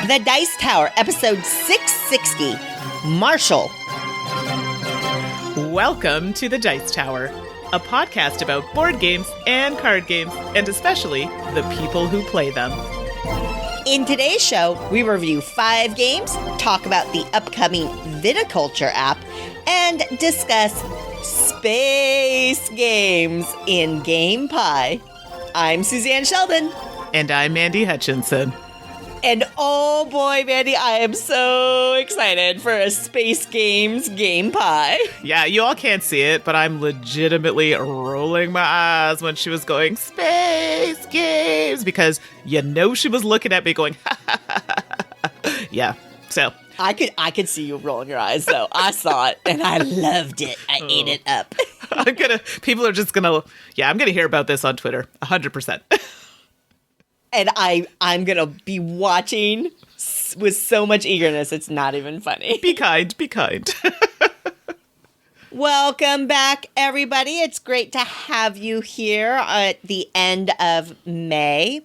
The Dice Tower, episode 660, Marshall. Welcome to The Dice Tower, a podcast about board games and card games, and especially the people who play them. In today's show, we review 5 games, talk about the upcoming Viticulture app, and discuss space games in Game Pie. I'm Suzanne Sheldon. And I'm Mandi Hutchinson. And oh boy, Mandi, I am so excited for a Space Games Game Pie. Yeah, you all can't see it, but I'm legitimately rolling my eyes when she was going, Space Games, because you know she was looking at me going, ha ha ha ha. Yeah, so. I could see you rolling your eyes, though. I saw it, and I loved it. I ate it up. People are just gonna, I'm gonna hear about this on Twitter, 100%. And I'm going to be watching with so much eagerness, it's not even funny. Be kind, be kind. Welcome back, everybody. It's great to have you here at the end of May.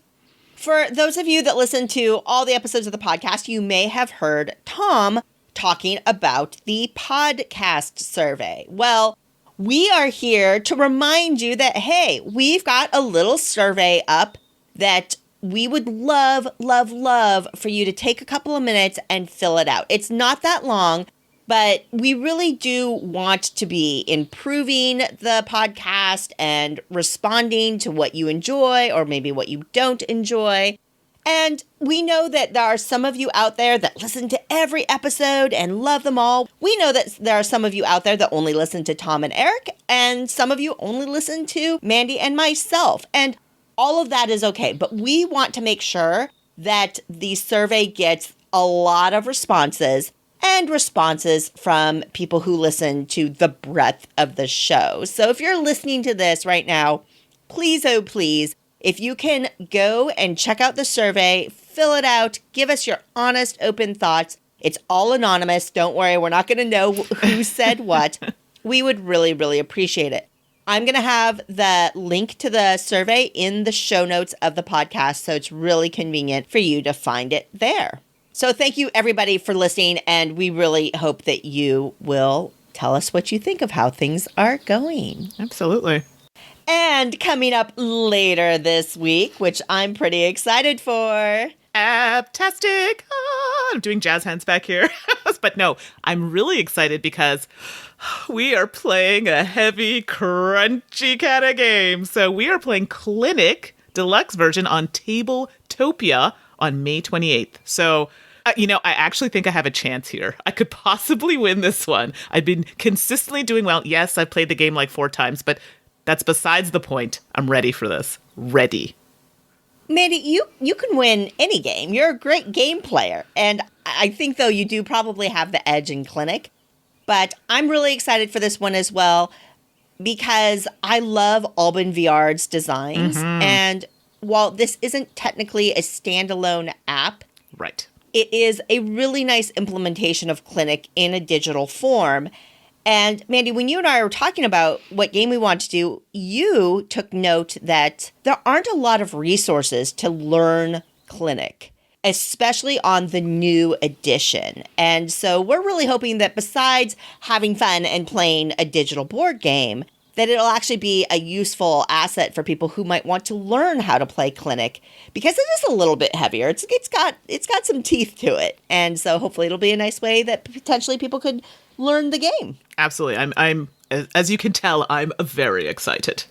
For those of you that listen to all the episodes of the podcast, you may have heard Tom talking about the podcast survey. Well, we are here to remind you that, hey, we've got a little survey up that we would love, love, love for you to take a couple of minutes and fill it out. It's not that long, but we really do want to be improving the podcast and responding to what you enjoy or maybe what you don't enjoy. And we know that there are some of you out there that listen to every episode and love them all. We know that there are some of you out there that only listen to Tom and Eric, and some of you only listen to Mandi and myself. And all of that is okay, but we want to make sure that the survey gets a lot of responses and responses from people who listen to the breadth of the show. So if you're listening to this right now, please, oh please, if you can go and check out the survey, fill it out, give us your honest, open thoughts. It's all anonymous. Don't worry, we're not going to know who said what. We would really, really appreciate it. I'm going to have the link to the survey in the show notes of the podcast, so it's really convenient for you to find it there. So thank you, everybody, for listening, and we really hope that you will tell us what you think of how things are going. Absolutely. And coming up later this week, which I'm pretty excited for. Apptastic! I'm doing jazz hands back here. But no, I'm really excited because we are playing a heavy, crunchy kind of game. So we are playing Clinic Deluxe version on Tabletopia on May 28th. So, I actually think I have a chance here. I could possibly win this one. I've been consistently doing well. Yes, I've played the game like 4 times, but that's besides the point. I'm ready for this. Ready. Mandi, you can win any game. You're a great game player. And I think, though, you do probably have the edge in Clinic. But I'm really excited for this one as well because I love Alban Viard's designs. Mm-hmm. And while this isn't technically a standalone app, right, it is a really nice implementation of Clinic in a digital form. And Mandi, when you and I were talking about what game we want to do, you took note that there aren't a lot of resources to learn Clinic, especially on the new edition. And so we're really hoping that besides having fun and playing a digital board game, that it'll actually be a useful asset for people who might want to learn how to play Clinic, because it is a little bit heavier. It's got some teeth to it. And so hopefully it'll be a nice way that potentially people could learn the game. Absolutely. I'm as you can tell, I'm very excited.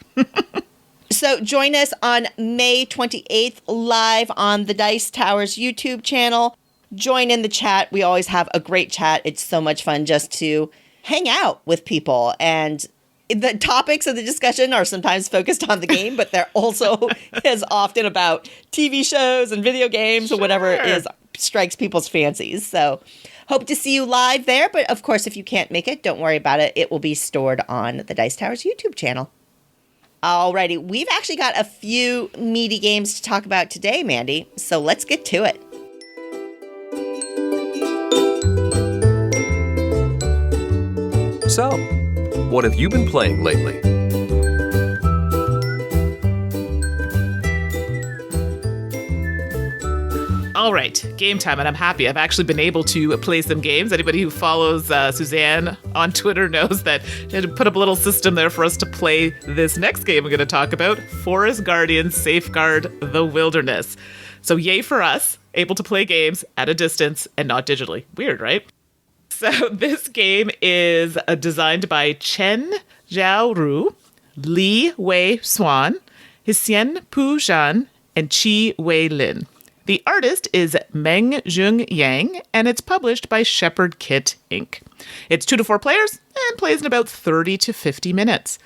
So join us on May 28th live on the Dice Tower's YouTube channel. Join in the chat. We always have a great chat. It's so much fun just to hang out with people. And the topics of the discussion are sometimes focused on the game, but they're also as often about TV shows and video games or whatever strikes people's fancies. So hope to see you live there. But of course, if you can't make it, don't worry about it. It will be stored on the Dice Tower's YouTube channel. Alrighty, we've actually got a few meaty games to talk about today, Mandi, so let's get to it. So, what have you been playing lately? All right, game time, and I'm happy. I've actually been able to play some games. Anybody who follows Suzanne on Twitter knows that I had to put up a little system there for us to play this next game I'm going to talk about, Forest Guardians Safeguard the Wilderness. So yay for us, able to play games at a distance and not digitally. Weird, right? So this game is designed by Chen Zhaoru, Li Wei Swan, Hsien Pu Zhan, and Chi Wei Lin. The artist is Meng Jung Yang, and it's published by Shepherd Kit Inc. It's 2 to 4 players and plays in about 30 to 50 minutes.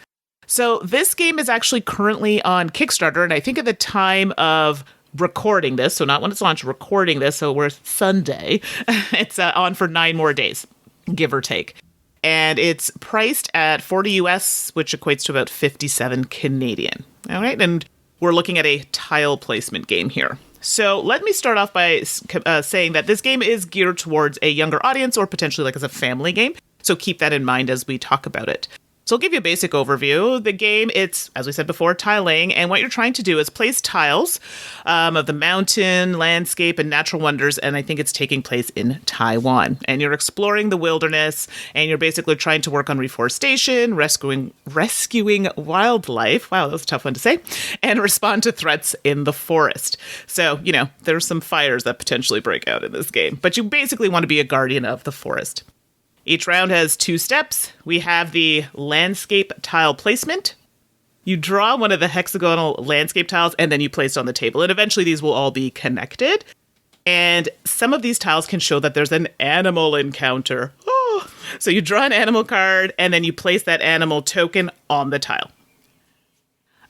So this game is actually currently on Kickstarter, and I think at the time of recording this, so not when it's launched, recording this, so we're Sunday, it's on for 9 more days, give or take. And it's priced at 40 US, which equates to about 57 Canadian. All right, and we're looking at a tile placement game here. So let me start off by saying that this game is geared towards a younger audience or potentially like as a family game. So keep that in mind as we talk about it. So I'll give you a basic overview. The game, it's, as we said before, tiling. And what you're trying to do is place tiles of the mountain, landscape, and natural wonders. And I think it's taking place in Taiwan. And you're exploring the wilderness. And you're basically trying to work on reforestation, rescuing wildlife. Wow, that was a tough one to say. And respond to threats in the forest. So, you know, there's some fires that potentially break out in this game. But you basically want to be a guardian of the forest. Each round has 2 steps. We have the landscape tile placement. You draw one of the hexagonal landscape tiles and then you place it on the table. And eventually these will all be connected. And some of these tiles can show that there's an animal encounter. Oh. So you draw an animal card and then you place that animal token on the tile.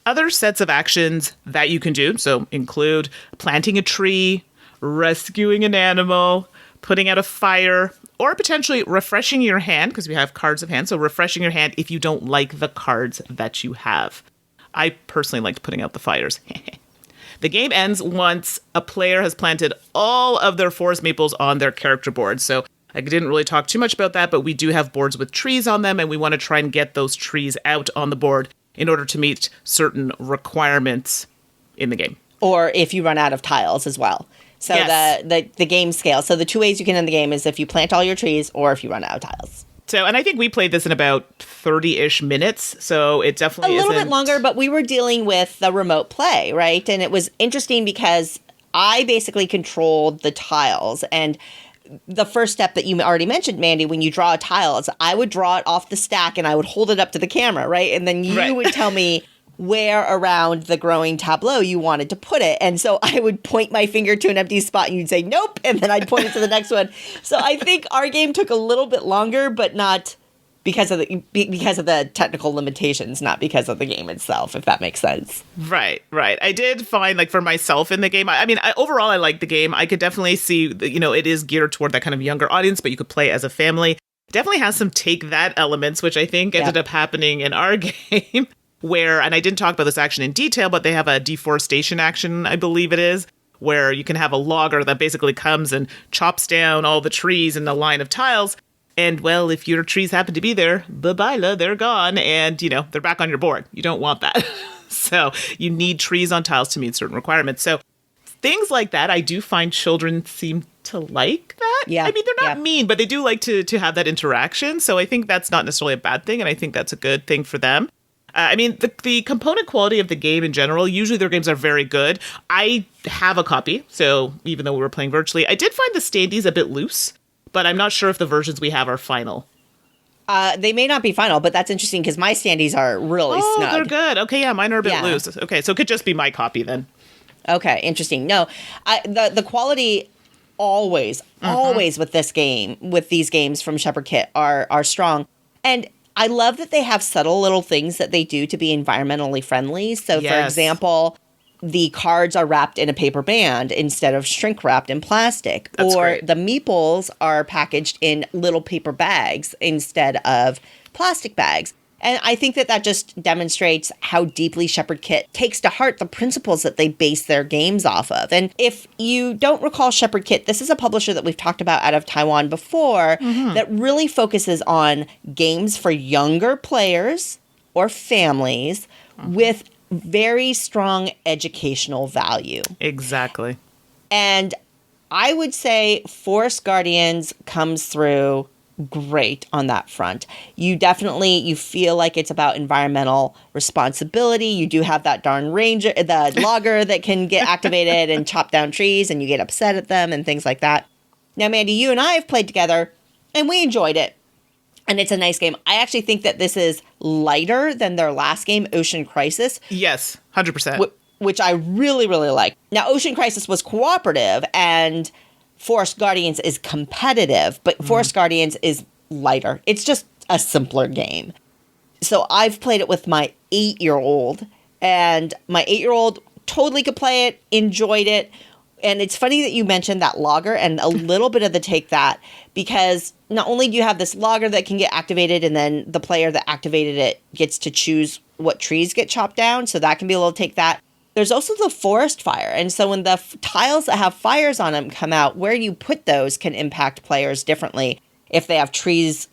Other sets of actions that you can do, so include planting a tree, rescuing an animal, putting out a fire, or potentially refreshing your hand, because we have cards of hand, so refreshing your hand if you don't like the cards that you have. I personally liked putting out the fires. The game ends once a player has planted all of their forest maples on their character board. So I didn't really talk too much about that, but we do have boards with trees on them, and we want to try and get those trees out on the board in order to meet certain requirements in the game. Or if you run out of tiles as well. So yes. the game scale. So the 2 ways you can end the game is if you plant all your trees or if you run out of tiles. So, and I think we played this in about 30-ish minutes. So it definitely a little bit longer, but we were dealing with the remote play, right? And it was interesting because I basically controlled the tiles. And the first step that you already mentioned, Mandy, when you draw a tile, is I would draw it off the stack and I would hold it up to the camera, right? And then you would tell me where around the growing tableau you wanted to put it. And so I would point my finger to an empty spot and you'd say, nope. And then I'd point it to the next one. So I think our game took a little bit longer, but not because of the technical limitations, not because of the game itself, if that makes sense. Right. I did find, like, for myself in the game, overall, I like the game. I could definitely see, it is geared toward that kind of younger audience, but you could play as a family. Definitely has some take that elements, which I think ended up happening in our game. Where, and I didn't talk about this action in detail, but they have a deforestation action, I believe it is, where you can have a logger that basically comes and chops down all the trees in the line of tiles. And, well, if your trees happen to be there, bye-bye, they're gone, and, they're back on your board. You don't want that. So you need trees on tiles to meet certain requirements. So things like that, I do find children seem to like that. Yeah. I mean, they're not mean, but they do like to have that interaction. So I think that's not necessarily a bad thing, and I think that's a good thing for them. The component quality of the game in general, usually their games are very good. I have a copy, so even though we were playing virtually, I did find the standees a bit loose, but I'm not sure if the versions we have are final. They may not be final, but that's interesting because my standees are really snug. They're good. Okay, yeah, mine are a bit loose. Okay, so it could just be my copy then. Okay, interesting. No, the quality always with these games from Shepherd Kit are strong. And I love that they have subtle little things that they do to be environmentally friendly. So, for example, the cards are wrapped in a paper band instead of shrink wrapped in plastic. That's great. The meeples are packaged in little paper bags instead of plastic bags. And I think that just demonstrates how deeply Shepherd Kit takes to heart the principles that they base their games off of. And if you don't recall Shepherd Kit, this is a publisher that we've talked about out of Taiwan before that really focuses on games for younger players or families with very strong educational value. Exactly. And I would say Forest Guardians comes through great on that front. You feel like it's about environmental responsibility. You do have that darn ranger, the logger that can get activated and chop down trees, and you get upset at them and things like that. Now, Mandi, you and I have played together and we enjoyed it. And it's a nice game. I actually think that this is lighter than their last game, Ocean Crisis. Yes, 100%. Which I really, really like. Now, Ocean Crisis was cooperative and Forest Guardians is competitive, but Forest Guardians is lighter. It's just a simpler game. So I've played it with my 8-year-old, and my 8-year-old totally could play it, enjoyed it. And it's funny that you mentioned that logger and a little bit of the take that, because not only do you have this logger that can get activated, and then the player that activated it gets to choose what trees get chopped down. So that can be a little take that. There's also the forest fire. And so when the tiles that have fires on them come out, where you put those can impact players differently if they have trees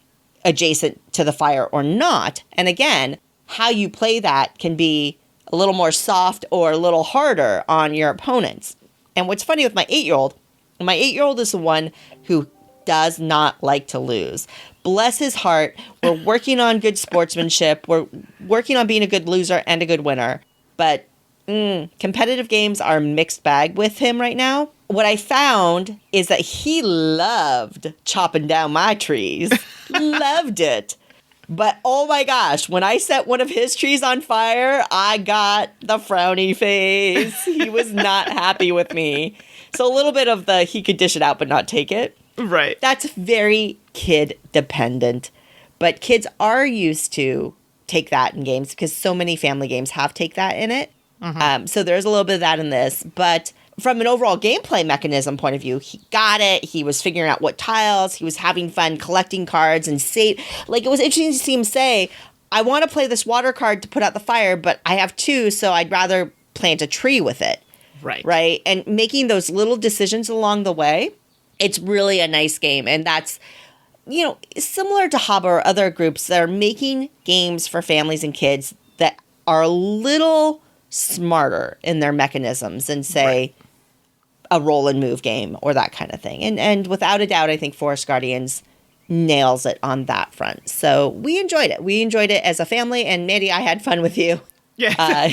adjacent to the fire or not. And again, how you play that can be a little more soft or a little harder on your opponents. And what's funny with my 8-year-old is the one who does not like to lose. Bless his heart. We're working on good sportsmanship. We're working on being a good loser and a good winner. But competitive games are a mixed bag with him right now. What I found is that he loved chopping down my trees. Loved it. But oh my gosh, when I set one of his trees on fire, I got the frowny face. He was not happy with me. So a little bit of the he could dish it out but not take it. Right. That's very kid dependent. But kids are used to take that in games because so many family games have take that in it. So there's a little bit of that in this. But from an overall gameplay mechanism point of view, he got it. He was figuring out what tiles. He was having fun collecting cards and like, it was interesting to see him say, I want to play this water card to put out the fire, but I have 2, so I'd rather plant a tree with it. Right. Right. And making those little decisions along the way, it's really a nice game. And that's, similar to Haba or other groups that are making games for families and kids that are a little smarter in their mechanisms than, say, a roll and move game or that kind of thing. And without a doubt, I think Forest Guardians nails it on that front. So we enjoyed it. We enjoyed it as a family. And Mandi, I had fun with you. Yeah.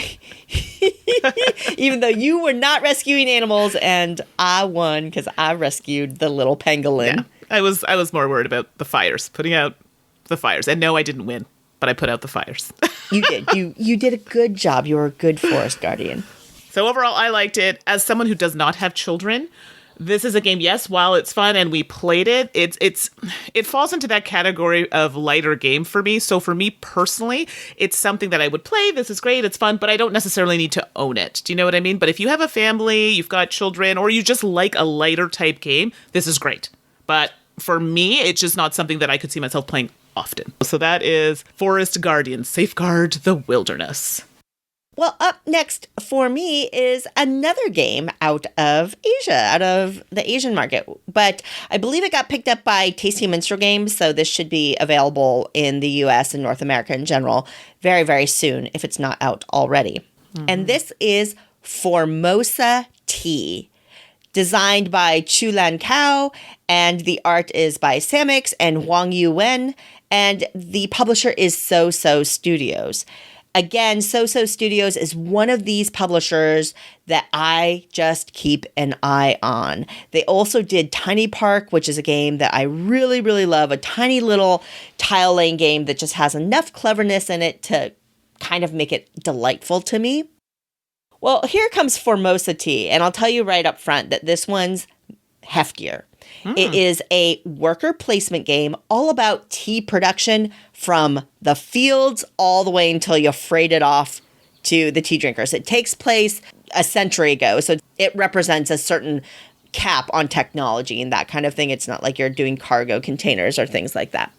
Even though you were not rescuing animals, and I won because I rescued the little pangolin. Yeah. I was more worried about the fires, putting out the fires. And no, I didn't win, but I put out the fires. You did. You did a good job. You were a good Forest Guardian. So overall, I liked it. As someone who does not have children, this is a game, yes, while it's fun and we played it, it falls into that category of lighter game for me. So for me personally, it's something that I would play. This is great. It's fun, but I don't necessarily need to own it. Do you know what I mean? But if you have a family, you've got children, or you just like a lighter type game, this is great. But for me, it's just not something that I could see myself playing often. So that is Forest Guardians, Safeguard the Wilderness. Well, up next for me is another game out of Asia, out of the Asian market. But I believe it got picked up by Tasty Minstrel Games, so this should be available in the US and North America in general very, very soon, if it's not out already. And this is Formosa Tea, designed by Chu Lan Kao, and the art is by Samix and Wang Yu Wen, and the publisher is So Studios. Again, So Studios is one of these publishers that I just keep an eye on. They also did Tiny Park, which is a game that I really, really love, a tiny little tile laying game that just has enough cleverness in it to kind of make it delightful to me. Well, here comes Formosa Tea, and I'll tell you right up front that this one's heftier. It is a worker placement game all about tea production from the fields all the way until you freight it off to the tea drinkers. It takes place a century ago, so it represents a certain cap on technology and that kind of thing. It's not like you're doing cargo containers or things like that.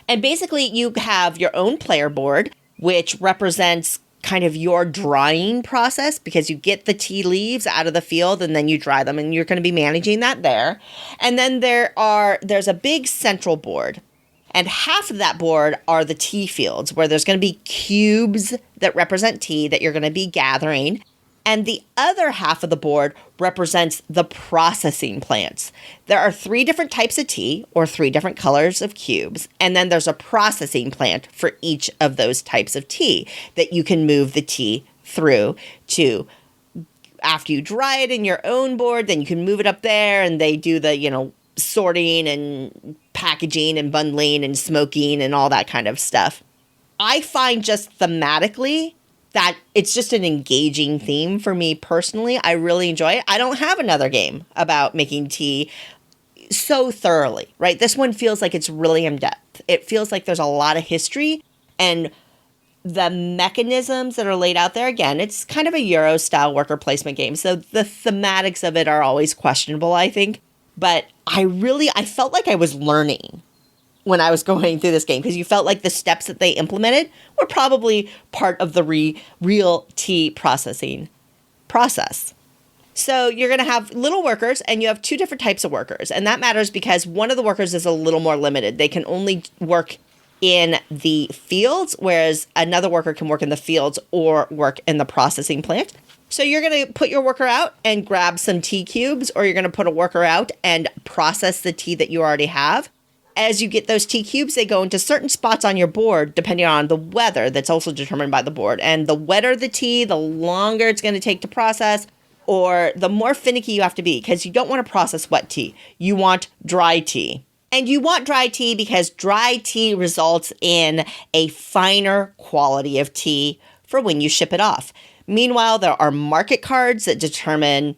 And basically, you have your own player board, which represents kind of your drying process, because you get the tea leaves out of the field and then you dry them, and you're going to be managing that there. And then there's a big central board, and half of that board are the tea fields, where there's going to be cubes that represent tea that you're going to be gathering. And the other half of the board represents the processing plants. There are 3 different types of tea, or 3 different colors of cubes, and then there's a processing plant for each of those types of tea that you can move the tea through to. After you dry it in your own board, then you can move it up there, and they do the, sorting and packaging and bundling and smoking and all that kind of stuff. I find just thematically that it's just an engaging theme for me personally. I really enjoy it. I don't have another game about making tea so thoroughly, right? This one feels like it's really in depth. It feels like there's a lot of history, and the mechanisms that are laid out there, again, it's kind of a Euro style worker placement game. So the thematics of it are always questionable, I think. But I felt like I was learning when I was going through this game, because you felt like the steps that they implemented were probably part of the real tea processing process. So you're going to have little workers, and you have 2 different types of workers. And that matters because one of the workers is a little more limited. They can only work in the fields, whereas another worker can work in the fields or work in the processing plant. So you're going to put your worker out and grab some tea cubes, or you're going to put a worker out and process the tea that you already have. As you get those tea cubes, they go into certain spots on your board, depending on the weather that's also determined by the board. And the wetter the tea, the longer it's going to take to process, or the more finicky you have to be, because you don't want to process wet tea. You want dry tea. And you want dry tea because dry tea results in a finer quality of tea for when you ship it off. Meanwhile, there are market cards that determine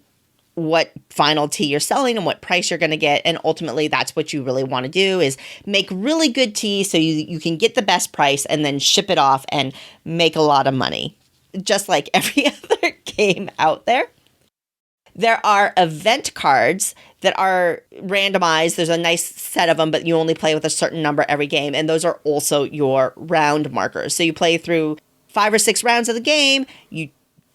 what final tea you're selling and what price you're going to get. And ultimately, that's what you really want to do, is make really good tea so you can get the best price and then ship it off and make a lot of money, just like every other game out there. There are event cards that are randomized. There's a nice set of them, but you only play with a certain number every game. And those are also your round markers. So you play through 5 or 6 rounds of the game. You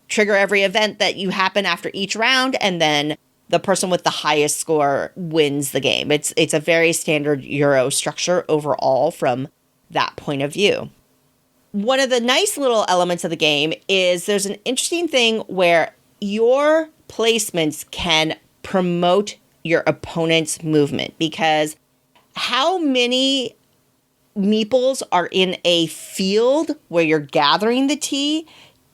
trigger every event that you happen after each round, and then the person with the highest score wins the game. It's a very standard Euro structure overall from that point of view. One of the nice little elements of the game is there's an interesting thing where your placements can promote your opponent's movement, because how many meeples are in a field where you're gathering the tea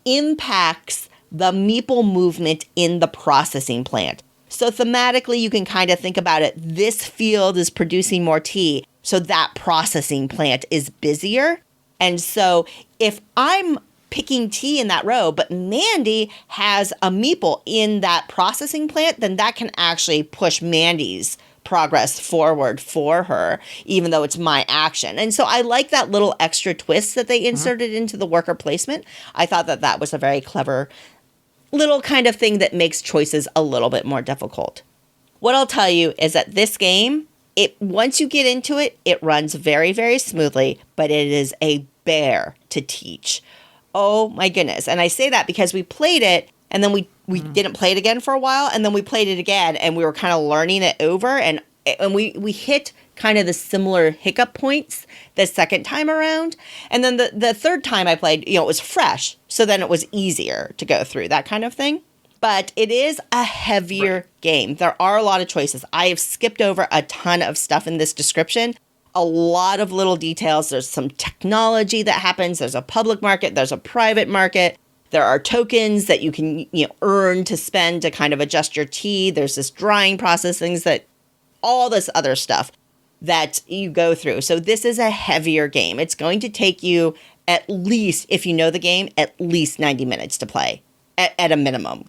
impacts the meeple movement in the processing plant. So thematically, you can kind of think about it. This field is producing more tea, so that processing plant is busier. And so if I'm picking tea in that row, but Mandi has a meeple in that processing plant, then that can actually push Mandi's progress forward for her, even though it's my action. And so I like that little extra twist that they inserted into the worker placement. I thought that that was a very clever little kind of thing that makes choices a little bit more difficult. What I'll tell you is that this game, once you get into it, it runs very, very smoothly, but it is a bear to teach. Oh my goodness. And I say that because we played it, and then we didn't play it again for a while, and then we played it again, and we were kind of learning it over, and we hit kind of the similar hiccup points the second time around. And then the third time I played, it was fresh, so then it was easier to go through, that kind of thing. But it is a heavier game. There are a lot of choices. I have skipped over a ton of stuff in this description. A lot of little details. There's some technology that happens. There's a public market. There's a private market. There are tokens that you can earn to spend to kind of adjust your tea. There's this drying process, things that, all this other stuff that you go through. So this is a heavier game. It's going to take you at least, if you know the game, at least 90 minutes to play at a minimum.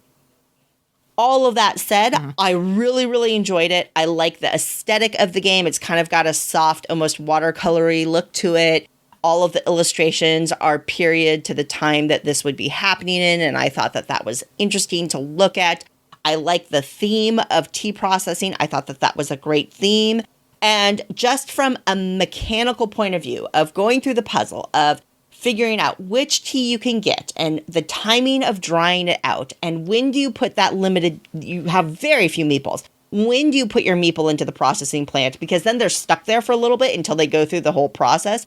All of that said, I really, really enjoyed it. I like the aesthetic of the game. It's kind of got a soft, almost watercolory look to it. All of the illustrations are period to the time that this would be happening in, and I thought that that was interesting to look at. I like the theme of tea processing. I thought that that was a great theme. And just from a mechanical point of view of going through the puzzle of figuring out which tea you can get and the timing of drying it out, and when do you put that limited, you have very few meeples. When do you put your meeple into the processing plant? Because then they're stuck there for a little bit until they go through the whole process.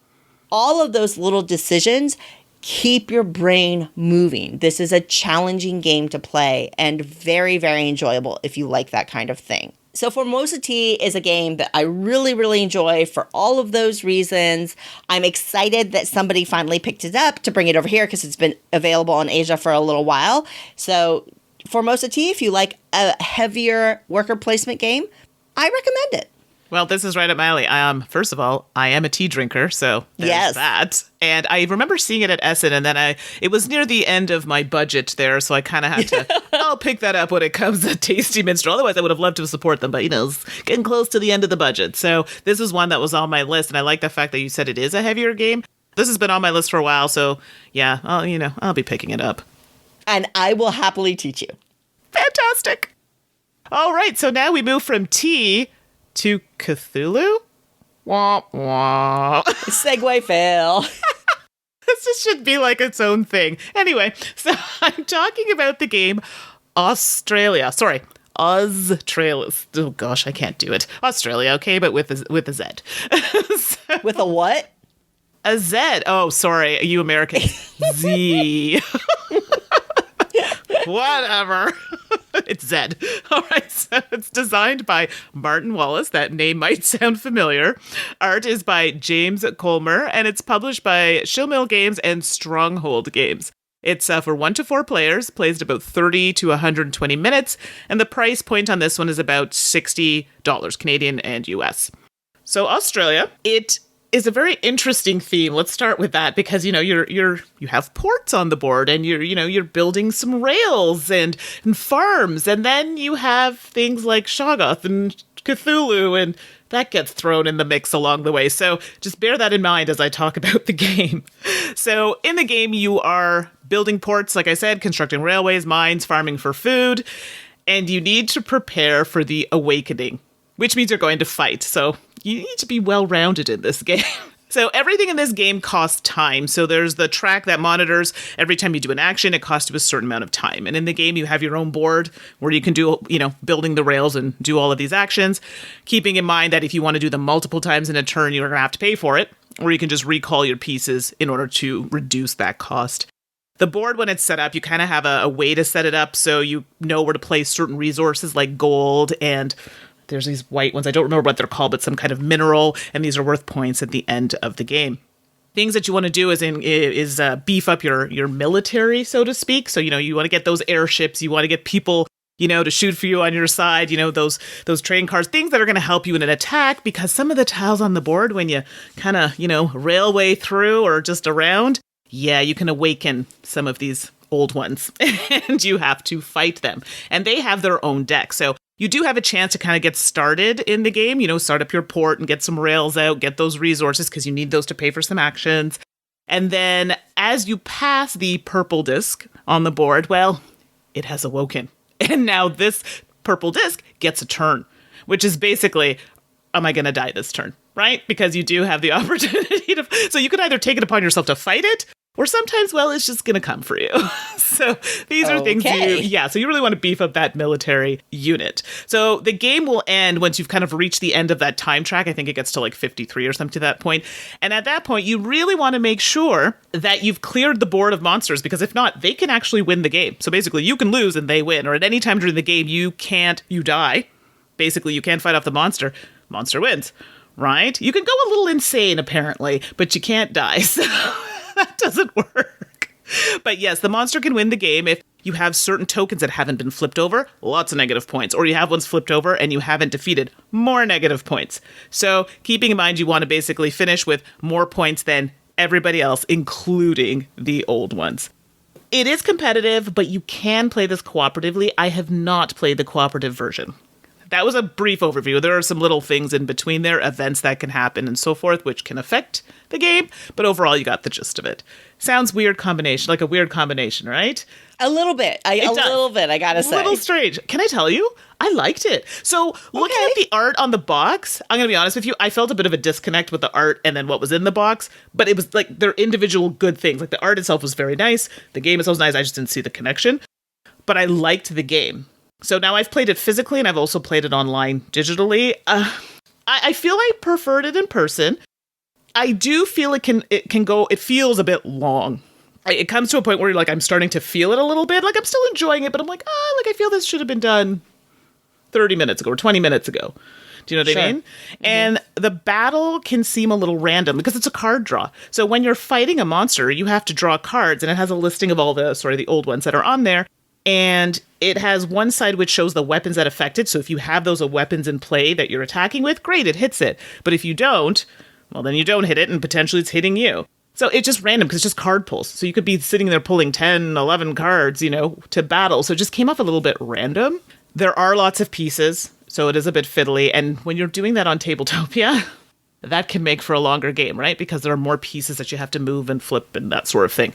All of those little decisions keep your brain moving. This is a challenging game to play and very, very enjoyable if you like that kind of thing. So Formosa Tea is a game that I really, really enjoy for all of those reasons. I'm excited that somebody finally picked it up to bring it over here because it's been available in Asia for a little while. So Formosa Tea, if you like a heavier worker placement game, I recommend it. Well, this is right up my alley. First of all, I am a tea drinker, so there's that. And I remember seeing it at Essen, and then it was near the end of my budget there, so I kind of had to, I'll pick that up when it comes to Tasty Minstrel. Otherwise, I would have loved to support them, but, it's getting close to the end of the budget. So this is one that was on my list, and I like the fact that you said it is a heavier game. This has been on my list for a while, so yeah, I'll be picking it up. And I will happily teach you. Fantastic. All right, so now we move from tea to Cthulhu? Wah, wah. Segue fail. This should be like its own thing. Anyway, so I'm talking about the game AuZtralia. Sorry, AuZtralia. Oh gosh, I can't do it. AuZtralia, okay, but with a Z. So, with a what? A Z. Oh, sorry, you Americans. Z. Whatever. It's Zed. All right, so it's designed by Martin Wallace. That name might sound familiar. Art is by James Colmer, and it's published by Shillmill Games and Stronghold Games. It's for 1 to 4 players, plays about 30 to 120 minutes, and the price point on this one is about $60 Canadian and US. So AuZtralia, it is a very interesting theme. Let's start with that because you have ports on the board and you're building some rails and farms, and then you have things like Shoggoth and Cthulhu, and that gets thrown in the mix along the way. So just bear that in mind as I talk about the game. So in the game, you are building ports, like I said, constructing railways, mines, farming for food, and you need to prepare for the awakening, which means you're going to fight. So you need to be well-rounded in this game. So everything in this game costs time. So there's the track that monitors every time you do an action, it costs you a certain amount of time. And in the game, you have your own board where you can do, building the rails and do all of these actions, keeping in mind that if you want to do them multiple times in a turn, you're going to have to pay for it, or you can just recall your pieces in order to reduce that cost. The board, when it's set up, you kind of have a way to set it up so you know where to place certain resources like gold, and there's these white ones. I don't remember what they're called, but some kind of mineral, and these are worth points at the end of the game. Things that you want to do is beef up your military, so to speak. So, you want to get those airships, you want to get people, to shoot for you on your side, those train cars, things that are going to help you in an attack, because some of the tiles on the board, when you kind of, railway through or just around, yeah, you can awaken some of these old ones and you have to fight them. And they have their own deck. So you do have a chance to kind of get started in the game, start up your port and get some rails out, get those resources because you need those to pay for some actions. And then as you pass the purple disc on the board, well, it has awoken. And now this purple disc gets a turn, which is basically, am I going to die this turn? Right? Because you do have the opportunity to, so you can either take it upon yourself to fight it, or sometimes, well, it's just going to come for you. So these are things so you really want to beef up that military unit. So the game will end once you've kind of reached the end of that time track. I think it gets to like 53 or something to that point. And at that point, you really want to make sure that you've cleared the board of monsters, because if not, they can actually win the game. So basically, you can lose and they win. Or at any time during the game, you die. Basically, you can't fight off the monster. Monster wins, right? You can go a little insane, apparently, but you can't die. So that doesn't work. But yes, the monster can win the game if you have certain tokens that haven't been flipped over, lots of negative points, or you have ones flipped over and you haven't defeated, more negative points. So keeping in mind, you want to basically finish with more points than everybody else, including the old ones. It is competitive, but you can play this cooperatively. I have not played the cooperative version. That was a brief overview. There are some little things in between there, events that can happen and so forth, which can affect the game. But overall, you got the gist of it. Sounds weird combination, like a weird combination, right? A little bit. I gotta say. A little strange. Can I tell you? I liked it. So looking at the art on the box, I'm going to be honest with you, I felt a bit of a disconnect with the art and then what was in the box. But it was like they're individual good things. Like the art itself was very nice. The game itself was nice. I just didn't see the connection. But I liked the game. So now I've played it physically and I've also played it online digitally. I feel I preferred it in person. I do feel it feels a bit long. it comes to a point where you're like, I'm starting to feel it a little bit. Like I'm still enjoying it, but I'm like, I feel this should have been done 30 minutes ago or 20 minutes ago. Do you know what I mean? Mm-hmm. And the battle can seem a little random because it's a card draw. So when you're fighting a monster, you have to draw cards, and it has a listing of all the old ones that are on there. And it has one side which shows the weapons that affect it. So if you have those weapons in play that you're attacking with, great, it hits it. But if you don't, well, then you don't hit it, and potentially it's hitting you. So it's just random because it's just card pulls. So you could be sitting there pulling 10, 11 cards, to battle. So it just came off a little bit random. There are lots of pieces, so it is a bit fiddly. And when you're doing that on Tabletopia, that can make for a longer game, right? Because there are more pieces that you have to move and flip and that sort of thing.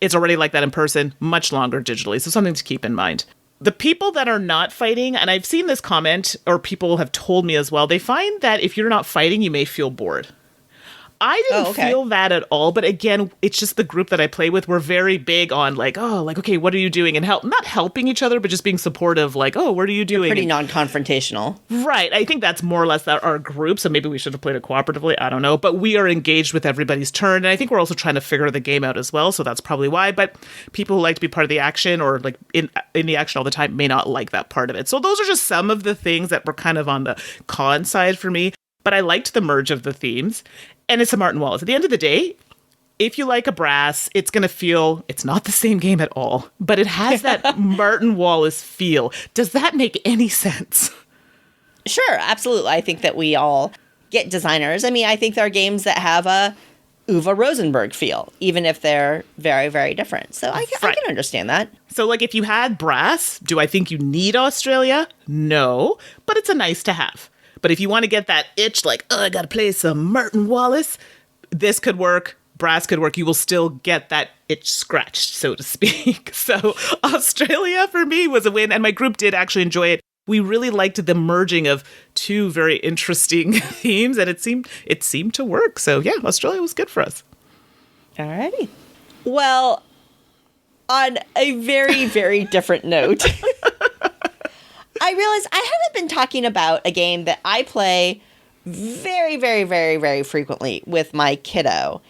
It's already like that in person, much longer digitally. So something to keep in mind. The people that are not fighting, and I've seen this comment, or people have told me as well, they find that if you're not fighting, you may feel bored. I didn't feel that at all, but again, it's just the group that I play with. We're very big on okay, what are you doing? And not helping each other, but just being supportive, what are you doing? You're pretty non-confrontational. Right. I think that's more or less our group, so maybe we should have played it cooperatively. I don't know. But we are engaged with everybody's turn, and I think we're also trying to figure the game out as well, so that's probably why. But people who like to be part of the action or in the action all the time may not like that part of it. So those are just some of the things that were kind of on the con side for me. But I liked the merge of the themes. And it's a Martin Wallace. At the end of the day, if you like a brass, it's going to feel, it's not the same game at all, but it has that Martin Wallace feel. Does that make any sense? Sure, absolutely. I think that we all get designers. I mean, I think there are games that have a Uwe Rosenberg feel, even if they're very, very different. So I can understand that. So if you had brass, do I think you need AuZtralia? No, but it's a nice to have. But if you want to get that itch, I got to play some Martin Wallace, this could work. Brass could work. You will still get that itch scratched, so to speak. So AuZtralia for me was a win, and my group did actually enjoy it. We really liked the merging of two very interesting themes, and it seemed to work. So yeah, AuZtralia was good for us. Alrighty. Well, on a very, very different note. I realized I haven't been talking about a game that I play very, very, very, very frequently with my kiddo.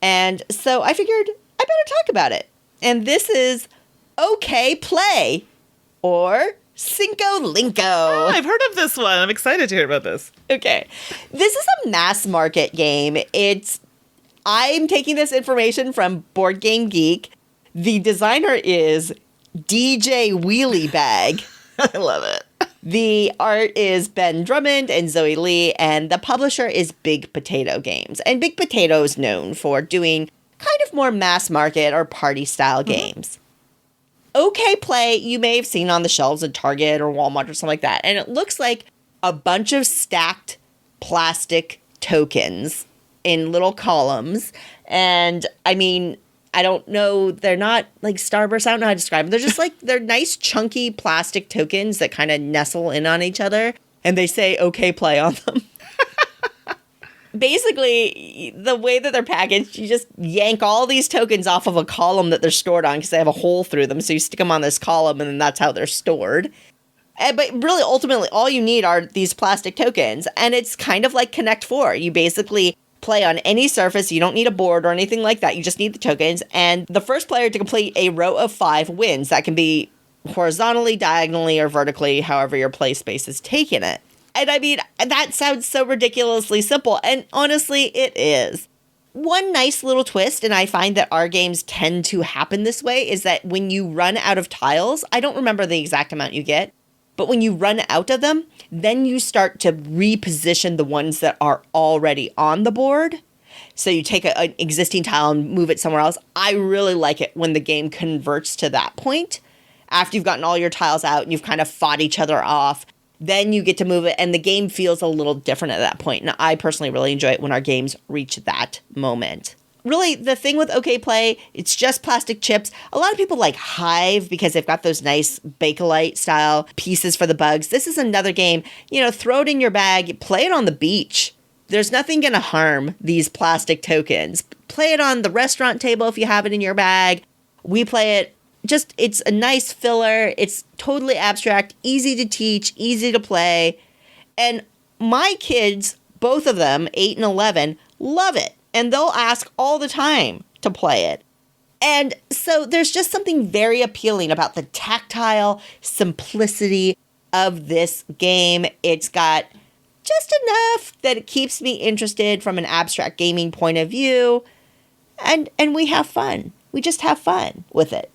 And so I figured I better talk about it. And this is OK Play, or Cinco Linko. Oh, I've heard of this one. I'm excited to hear about this. Okay. This is a mass market game. I'm taking this information from Board Game Geek. The designer is DJ Wheelie Bag. I love it. The art is Ben Drummond and Zoe Lee, and the publisher is Big Potato Games. And Big Potato is known for doing kind of more mass market or party style games. OK Play, you may have seen on the shelves at Target or Walmart or something like that. And it looks like a bunch of stacked plastic tokens in little columns. And I mean, I don't know. They're not like Starburst. I don't know how to describe them. They're just they're nice, chunky plastic tokens that kind of nestle in on each other. And they say OK Play on them. Basically, the way that they're packaged, you just yank all these tokens off of a column that they're stored on because they have a hole through them. So you stick them on this column, and then that's how they're stored. But really, ultimately, all you need are these plastic tokens. And it's kind of like Connect 4. You basically play on any surface. You don't need a board or anything like that. You just need the tokens. And the first player to complete a row of 5 wins. That can be horizontally, diagonally, or vertically, however your play space is taking it. And I mean, that sounds so ridiculously simple. And honestly, it is. One nice little twist, and I find that our games tend to happen this way, is that when you run out of tiles, I don't remember the exact amount you get, but when you run out of them, then you start to reposition the ones that are already on the board. So you take an existing tile and move it somewhere else. I really like it when the game converts to that point. After you've gotten all your tiles out and you've kind of fought each other off, then you get to move it, and the game feels a little different at that point. And I personally really enjoy it when our games reach that moment. Really, the thing with OK Play, it's just plastic chips. A lot of people like Hive because they've got those nice Bakelite style pieces for the bugs. This is another game, throw it in your bag, play it on the beach. There's nothing going to harm these plastic tokens. Play it on the restaurant table if you have it in your bag. We play it. It's a nice filler. It's totally abstract, easy to teach, easy to play. And my kids, both of them, 8 and 11, love it. And they'll ask all the time to play it. And so there's just something very appealing about the tactile simplicity of this game. It's got just enough that it keeps me interested from an abstract gaming point of view. And we have fun. We just have fun with it.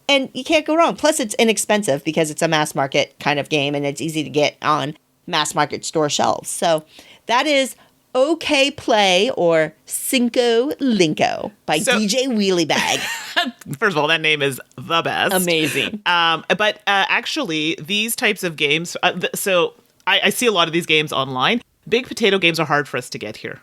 And you can't go wrong. Plus, it's inexpensive because it's a mass market kind of game and it's easy to get on mass market store shelves. So that is OK Play, or Cinco Linko by DJ Wheelie Bag. First of all, that name is the best. Amazing. But actually, these types of games, I see a lot of these games online. Big potato games are hard for us to get here.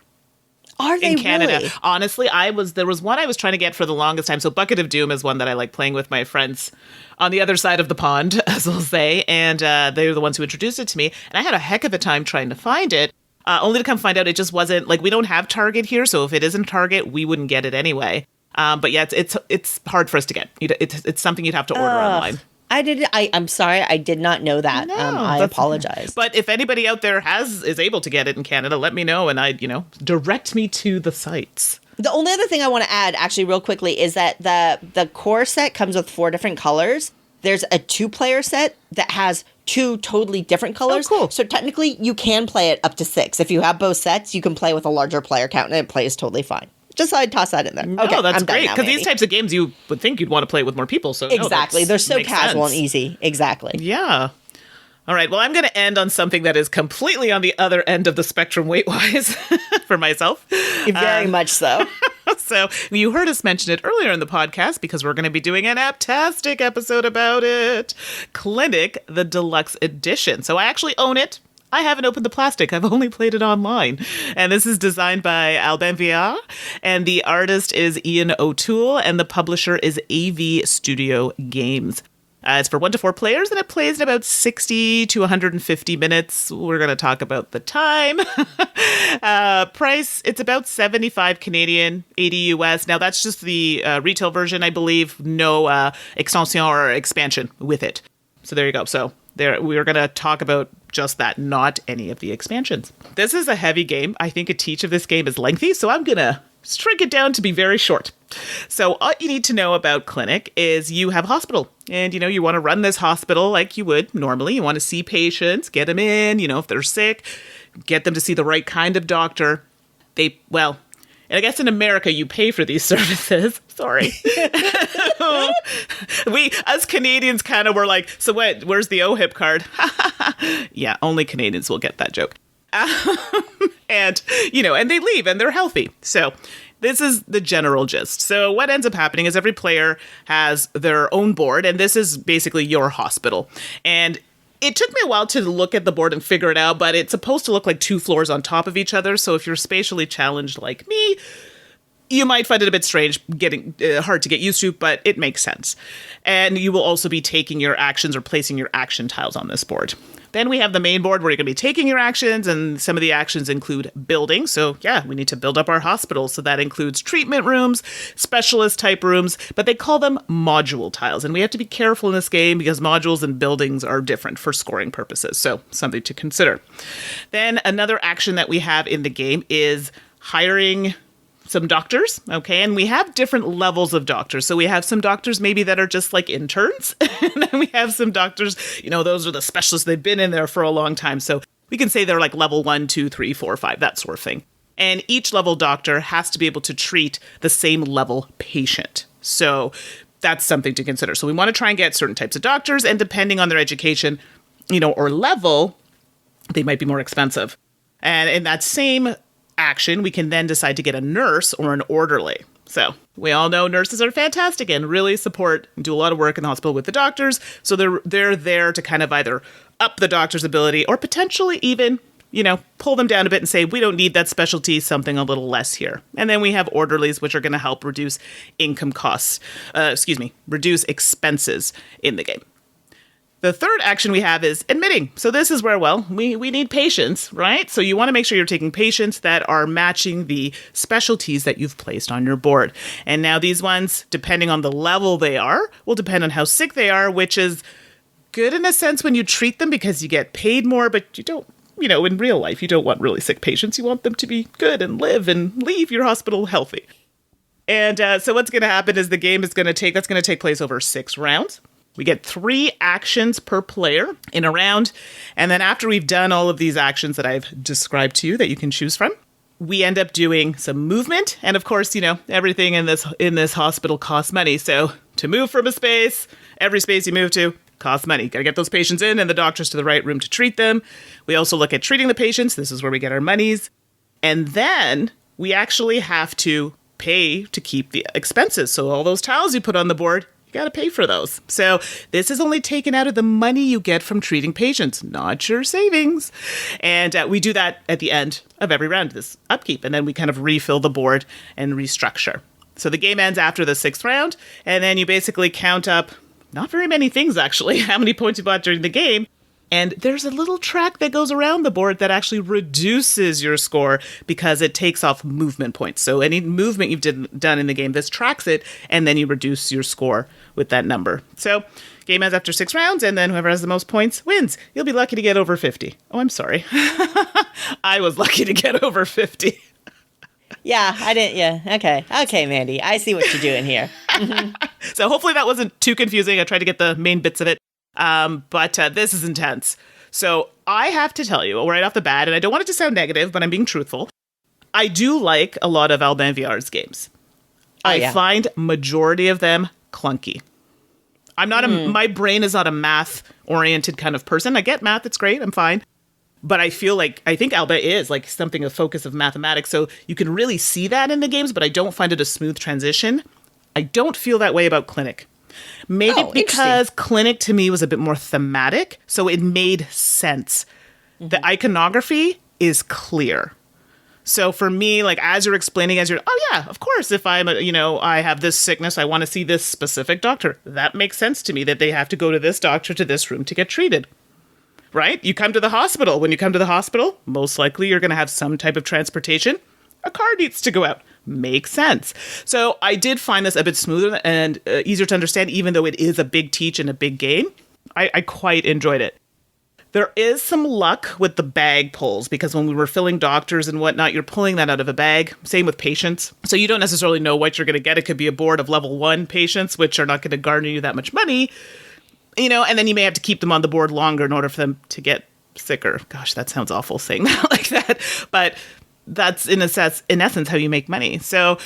Are they in Canada? Really? Honestly, there was one I was trying to get for the longest time. So Bucket of Doom is one that I like playing with my friends on the other side of the pond, as we'll say. And they're the ones who introduced it to me. And I had a heck of a time trying to find it, only to come find out it just wasn't, like, we don't have Target here. So if it isn't Target, we wouldn't get it anyway. But yeah, it's hard for us to get. It's something you'd have to order online. I'm sorry, I did not know that. No, I apologize. But if anybody out there is able to get it in Canada, let me know and direct me to the sites. The only other thing I want to add, actually, real quickly, is that the core set comes with 4 different colors. There's a 2-player set that has 2 totally different colors. Oh, cool. So technically, you can play it up to 6. If you have both sets, you can play with a larger player count, and it plays totally fine. Just thought I'd toss that in there. No, okay, that's I'm great. Because Because these types of games, you would think you'd want to play with more people. So exactly, they're so casual sense. and easy. Exactly. Yeah. All right. Well, I'm going to end on something that is completely on the other end of the spectrum weight-wise for myself. Very much so. So you heard us mention it earlier in the podcast because we're going to be doing an aptastic episode about it. Clinic, the deluxe edition. So I actually own it. I haven't opened the plastic. I've only played it online. And this is designed by Albin Viard, and the artist is Ian O'Toole, and the publisher is AV Studio Games. It's for 1 to 4 players, and it plays in about 60 to 150 minutes. We're going to talk about the time. Price, it's about 75 Canadian, 80 US. Now, that's just the retail version, I believe. No extension or expansion with it. So there you go. So we are going to talk about just that, not any of the expansions. This is a heavy game. I think a teach of this game is lengthy, so I'm going to shrink it down to be very short. So all you need to know about Clinic is you have a hospital, and you want to run this hospital like you would normally. You want to see patients, get them in, if they're sick, get them to see the right kind of doctor. And I guess in America, you pay for these services. Sorry. We, as Canadians, kind of were like, so what, where's the OHIP card? Yeah, only Canadians will get that joke. And they leave and they're healthy. So this is the general gist. So what ends up happening is every player has their own board, and this is basically your hospital. And it took me a while to look at the board and figure it out, but it's supposed to look like 2 floors on top of each other. So if you're spatially challenged like me, you might find it a bit strange, getting hard to get used to, but it makes sense. And you will also be taking your actions or placing your action tiles on this board. Then we have the main board where you're going to be taking your actions, and some of the actions include building. So yeah, we need to build up our hospital. So that includes treatment rooms, specialist type rooms, but they call them module tiles. And we have to be careful in this game because modules and buildings are different for scoring purposes. So something to consider. Then another action that we have in the game is hiring some doctors, okay? And we have different levels of doctors. So we have some doctors maybe that are just like interns. And then we have some doctors, those are the specialists. They've been in there for a long time. So we can say they're like level 1, 2, 3, 4, 5, that sort of thing. And each level doctor has to be able to treat the same level patient. So that's something to consider. So we want to try and get certain types of doctors, and depending on their education, or level, they might be more expensive. And in that same action, we can then decide to get a nurse or an orderly. So we all know nurses are fantastic and really support and do a lot of work in the hospital with the doctors. So they're there to kind of either up the doctor's ability or potentially even, pull them down a bit and say, we don't need that specialty, something a little less here. And then we have orderlies, which are going to help reduce reduce expenses in the game. The third action we have is admitting. So this is where, we need patients, right? So you want to make sure you're taking patients that are matching the specialties that you've placed on your board. And now these ones, depending on the level they are, will depend on how sick they are, which is good in a sense when you treat them because you get paid more, but you don't, in real life, you don't want really sick patients. You want them to be good and live and leave your hospital healthy. And so what's going to happen is the game is going to take place over 6 rounds. We get 3 actions per player in a round. And then after we've done all of these actions that I've described to you that you can choose from, we end up doing some movement. And of course, everything in this hospital costs money. So to move from a space, every space you move to costs money. Got to get those patients in and the doctors to the right room to treat them. We also look at treating the patients. This is where we get our monies. And then we actually have to pay to keep the expenses. So all those tiles you put on the board, you got to pay for those. So this is only taken out of the money you get from treating patients, not your savings. And we do that at the end of every round, this upkeep. And then we kind of refill the board and restructure. So the game ends after the 6th round. And then you basically count up, not very many things actually, how many points you bought during the game. And there's a little track that goes around the board that actually reduces your score because it takes off movement points. So any movement you've done in the game, this tracks it, and then you reduce your score with that number. So game ends after 6 rounds, and then whoever has the most points wins. You'll be lucky to get over 50. Oh, I'm sorry. I was lucky to get over 50. Yeah, I didn't. Yeah. Okay, Mandi. I see what you're doing here. So hopefully that wasn't too confusing. I tried to get the main bits of it. But this is intense. So I have to tell you right off the bat, and I don't want it to sound negative, but I'm being truthful. I do like a lot of Albin VR's games. I find majority of them clunky. I'm not my brain is not a math-oriented kind of person. I get math, it's great, I'm fine. But I think Albin is like something a focus of mathematics. So you can really see that in the games, but I don't find it a smooth transition. I don't feel that way about Clinic. Maybe because Clinic to me was a bit more thematic, so it made sense. Mm-hmm. The iconography is clear. So for me, like as you're explaining, oh yeah, of course, if I have this sickness, I want to see this specific doctor. That makes sense to me that they have to go to this doctor to this room to get treated. Right? You come to the hospital. When you come to the hospital, most likely you're going to have some type of transportation. A car needs to go out. Makes sense. So I did find this a bit smoother and easier to understand, even though it is a big teach and a big game. I quite enjoyed it. There is some luck with the bag pulls because when we were filling doctors and whatnot, you're pulling that out of a bag. Same with patients. So you don't necessarily know what you're going to get. It could be a board of level 1 patients, which are not going to garner you that much money, and then you may have to keep them on the board longer in order for them to get sicker. Gosh, that sounds awful saying that like that. But that's in essence how you make money. So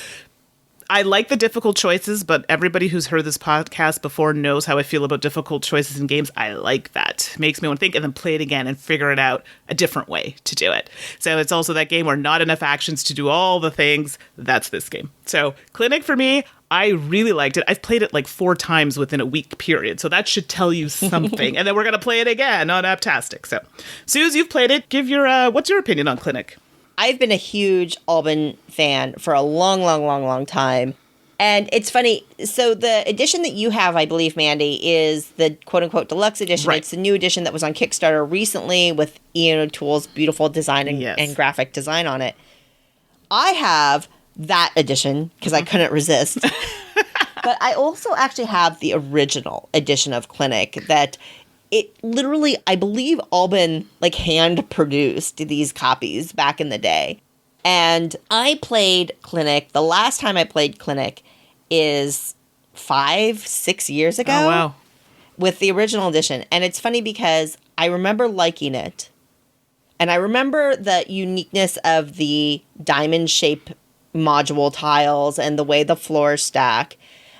I like the difficult choices, but everybody who's heard this podcast before knows how I feel about difficult choices in games. I like that. Makes me want to think and then play it again and figure it out a different way to do it. So it's also that game where not enough actions to do all the things. That's this game. So Clinic for me, I really liked it. I've played it like 4 times within a week period. So that should tell you something. And then we're going to play it again on Apptastic. So Suze, you've played it. Give what's your opinion on Clinic? I've been a huge Albin fan for a long time. And it's funny. So the edition that you have, I believe, Mandi, is the quote-unquote deluxe edition. Right. It's the new edition that was on Kickstarter recently with Ian O'Toole's beautiful design and graphic design on it. I have that edition because I couldn't resist. But I also actually have the original edition of Clinic that it literally, I believe Albin hand produced these copies back in the day. And I played Clinic. The last time I played Clinic is 5-6 years ago. Oh, wow. With the original edition. And it's funny because I remember liking it. And I remember the uniqueness of the diamond shape module tiles and the way the floors stack.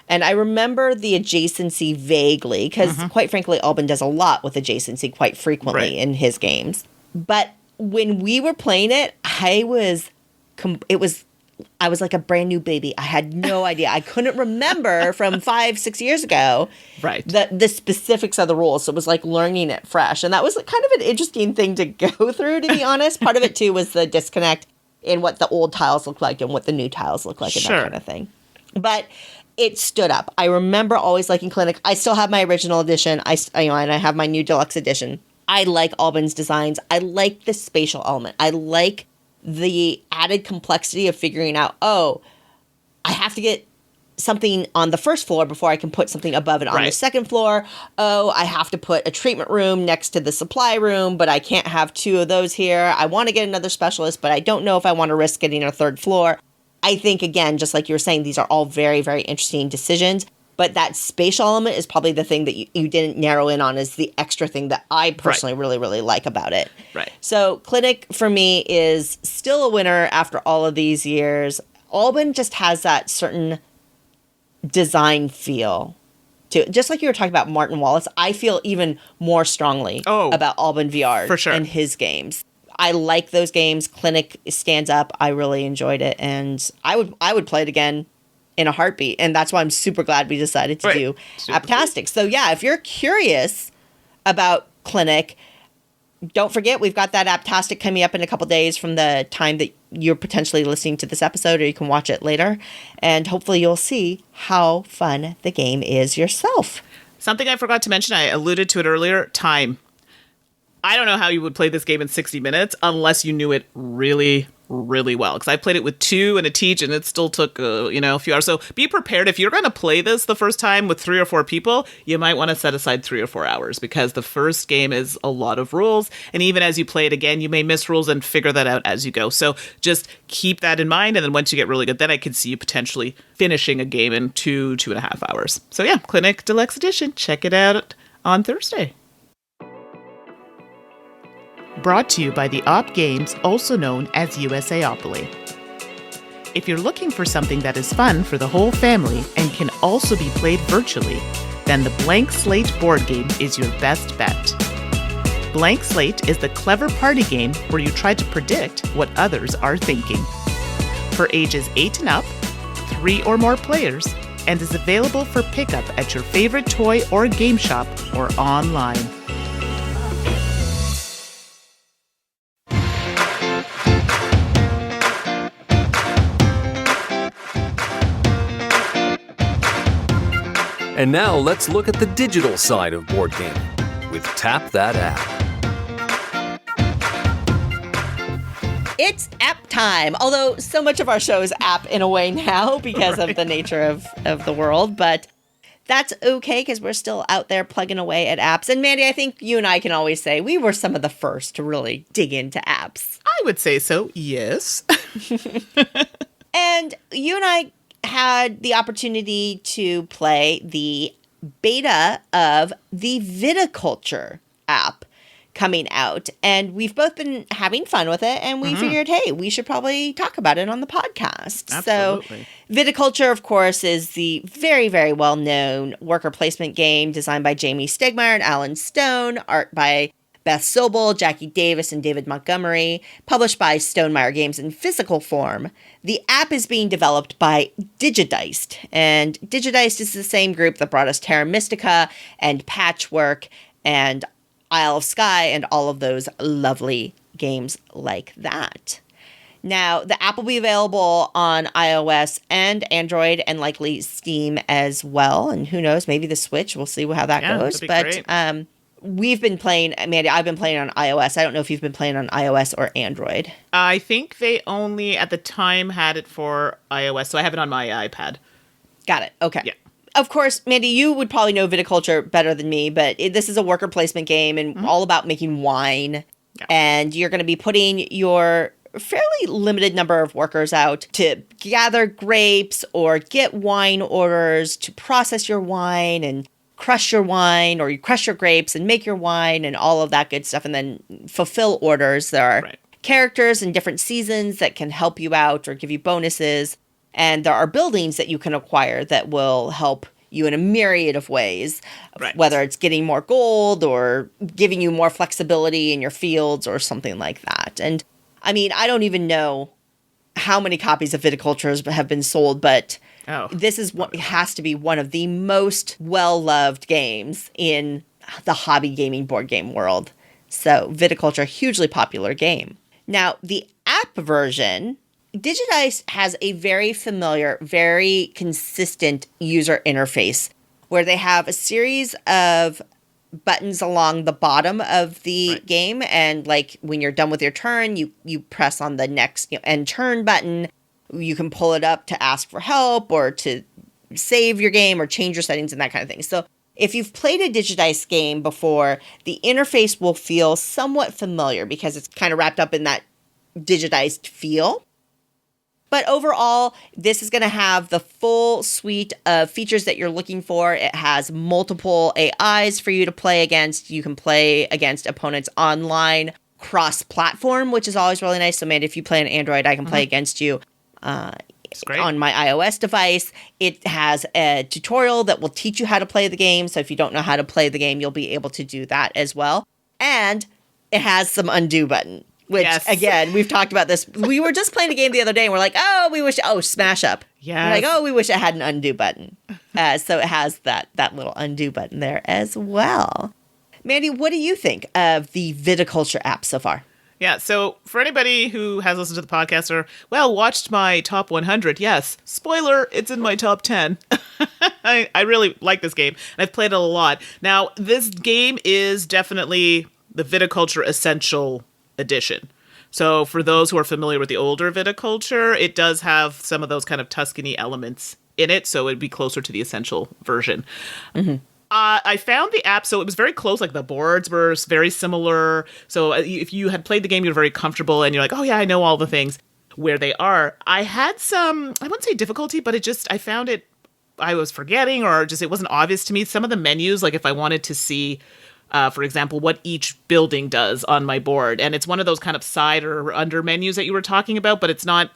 And I remember the adjacency vaguely, because quite frankly, Albin does a lot with adjacency quite frequently in his games. But when we were playing it, I was like a brand new baby. I had no idea. I couldn't remember from 5-6 years ago the specifics of the rules. So it was like learning it fresh. And that was kind of an interesting thing to go through, to be honest. Part of it, too, was the disconnect in what the old tiles look like and what the new tiles look like and that kind of thing. But it stood up. I remember always liking Clinic. I still have my original edition. And I have my new deluxe edition. I like Albin's designs. I like the spatial element. I like the added complexity of figuring out, I have to get something on the first floor before I can put something above it on the second floor. I have to put a treatment room next to the supply room, but I can't have 2 of those here. I want to get another specialist, but I don't know if I want to risk getting a 3rd floor. I think, again, just like you were saying, these are all very, very interesting decisions. But that spatial element is probably the thing that you didn't narrow in on as the extra thing that I personally really, really like about it. Right. So Clinic, for me, is still a winner after all of these years. Alban just has that certain design feel to it. Just like you were talking about Martin Wallace, I feel even more strongly about Alban VR for sure. and his games. I like those games. Clinic stands up. I really enjoyed it. And I would play it again in a heartbeat. And that's why I'm super glad we decided to do Apptastic. So yeah, if you're curious about Clinic, don't forget we've got that Apptastic coming up in a couple days from the time that you're potentially listening to this episode, or you can watch it later. And hopefully you'll see how fun the game is yourself. Something I forgot to mention, I alluded to it earlier, time. I don't know how you would play this game in 60 minutes unless you knew it really, really well. Because I played it with 2 and a teach, and it still took, a few hours. So be prepared. If you're going to play this the first time with 3 or 4 people, you might want to set aside 3 or 4 hours, because the first game is a lot of rules. And even as you play it again, you may miss rules and figure that out as you go. So just keep that in mind. And then once you get really good, then I could see you potentially finishing a game in 2.5 hours. So yeah, Clinic Deluxe Edition. Check it out on Thursday. Brought to you by the Op Games, also known as USAopoly. If you're looking for something that is fun for the whole family and can also be played virtually, then the Blank Slate board game is your best bet. Blank Slate is the clever party game where you try to predict what others are thinking. For ages 8 and up, 3 or more players, and is available for pickup at your favorite toy or game shop or online. And now let's look at the digital side of board gaming with Tap That App. It's app time, although so much of our show is app in a way now because of the nature of the world, but that's okay because we're still out there plugging away at apps. And Mandi, I think you and I can always say we were some of the first to really dig into apps. I would say so, yes. And you and I had the opportunity to play the beta of the Viticulture app coming out, and we've both been having fun with it, and we figured, hey, we should probably talk about it on the podcast. Absolutely. So Viticulture, of course, is the very, very well-known worker placement game designed by Jamie Stegmaier and Alan Stone, art by Beth Sobel, Jackie Davis, and David Montgomery, published by Stonemaier Games in physical form. The app is being developed by Digidiced, and Digidiced is the same group that brought us Terra Mystica and Patchwork and Isle of Skye and all of those lovely games like that. Now, the app will be available on iOS and Android and likely Steam as well. And who knows, maybe the Switch. We'll see how that goes. But great. We've been playing, Mandi, I've been playing on iOS. I don't know if you've been playing on iOS or Android. I think they only, at the time, had it for iOS, so I have it on my iPad. Got it. Okay. Yeah. Of course, Mandi, you would probably know Viticulture better than me, but this is a worker placement game and all about making wine. Yeah. And you're going to be putting your fairly limited number of workers out to gather grapes or get wine orders, to process your wine and crush your wine, or you crush your grapes and make your wine and all of that good stuff, and then fulfill orders. There are characters in different seasons that can help you out or give you bonuses, and there are buildings that you can acquire that will help you in a myriad of ways, whether it's getting more gold or giving you more flexibility in your fields or something like that. And I mean, I don't even know how many copies of Viticulture have been sold, but this is what has to be one of the most well-loved games in the hobby gaming board game world. So Viticulture, hugely popular game. Now, the app version, Digidiced has a very familiar, very consistent user interface where they have a series of buttons along the bottom of the game, and like when you're done with your turn, you press on the next end turn button. You can pull it up to ask for help or to save your game or change your settings and that kind of thing. So if you've played a Digidiced game before, the interface will feel somewhat familiar because it's kind of wrapped up in that Digidiced feel. But overall, this is going to have the full suite of features that you're looking for. It has multiple AIs for you to play against. You can play against opponents online, cross-platform, which is always really nice. So, man, if you play on Android, I can play against you on my iOS device. It has a tutorial that will teach you how to play the game. So if you don't know how to play the game, you'll be able to do that as well. And it has some undo button. Which, again, we've talked about this. We were just playing a game the other day, and we're like, smash up. Yeah. We're like, we wish it had an undo button. So it has that little undo button there as well. Mandi, what do you think of the Viticulture app so far? Yeah, so for anybody who has listened to the podcast or, watched my top 100, yes, spoiler, it's in my top 10. I really like this game, and I've played it a lot. Now, this game is definitely the Viticulture Essential Edition. So for those who are familiar with the older Viticulture, it does have some of those kind of Tuscany elements in it, so it'd be closer to the Essential version. Mm-hmm. I found the app, so it was very close. Like, the boards were very similar. So if you had played the game, you're very comfortable, and you're like, I know all the things where they are. I had some, I wouldn't say difficulty, but I found it, I was forgetting, or just it wasn't obvious to me. Some of the menus, like if I wanted to see, for example, what each building does on my board. And it's one of those kind of side or under menus that you were talking about, but it's not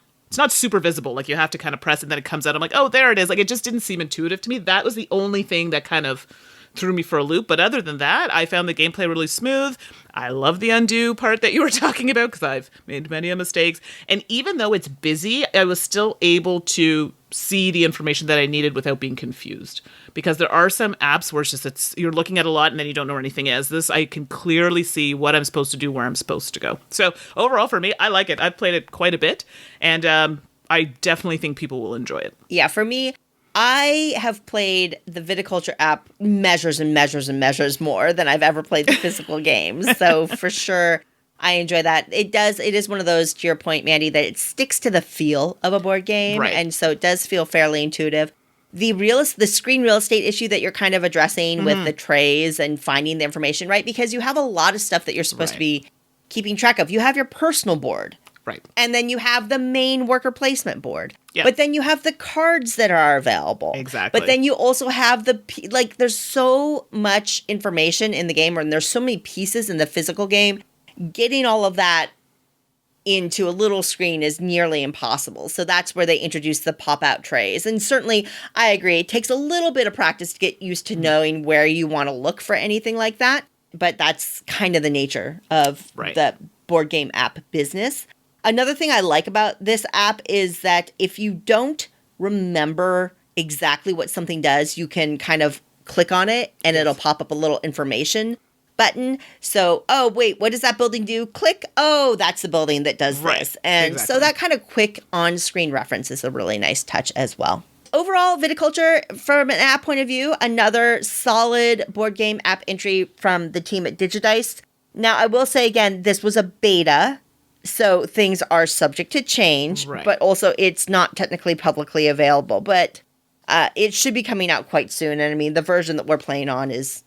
super visible. Like, you have to kind of press it, and then it comes out. I'm like, there it is. Like, it just didn't seem intuitive to me. That was the only thing that kind of threw me for a loop. But other than that, I found the gameplay really smooth. I love the undo part that you were talking about, because I've made many mistakes. And even though it's busy, I was still able to see the information that I needed without being confused. Because there are some apps where you're looking at a lot and then you don't know where anything is. This, I can clearly see what I'm supposed to do, where I'm supposed to go. So overall, for me, I like it. I've played it quite a bit, and I definitely think people will enjoy it. Yeah, for me, I have played the Viticulture app measures and measures and measures more than I've ever played the physical games. So for sure, I enjoy that. It is one of those, to your point, Mandi, that it sticks to the feel of a board game. Right. And so it does feel fairly intuitive. The screen real estate issue that you're kind of addressing with the trays and finding the information, right? Because you have a lot of stuff that you're supposed to be keeping track of. You have your personal board. Right. And then you have the main worker placement board. Yep. But then you have the cards that are available. Exactly. But then you also have there's so much information in the game, and there's so many pieces in the physical game. Getting all of that into a little screen is nearly impossible. So that's where they introduce the pop-out trays. And certainly, I agree, it takes a little bit of practice to get used to knowing where you want to look for anything like that. But that's kind of the nature of the board game app business. Another thing I like about this app is that if you don't remember exactly what something does, you can kind of click on it and it'll pop up a little information button. So, what does that building do? Click. That's the building that does this. And so that kind of quick on-screen reference is a really nice touch as well. Overall, Viticulture, from an app point of view, another solid board game app entry from the team at Digidice. Now, I will say again, this was a beta, so things are subject to change, but also it's not technically publicly available. But it should be coming out quite soon. And I mean, the version that we're playing on is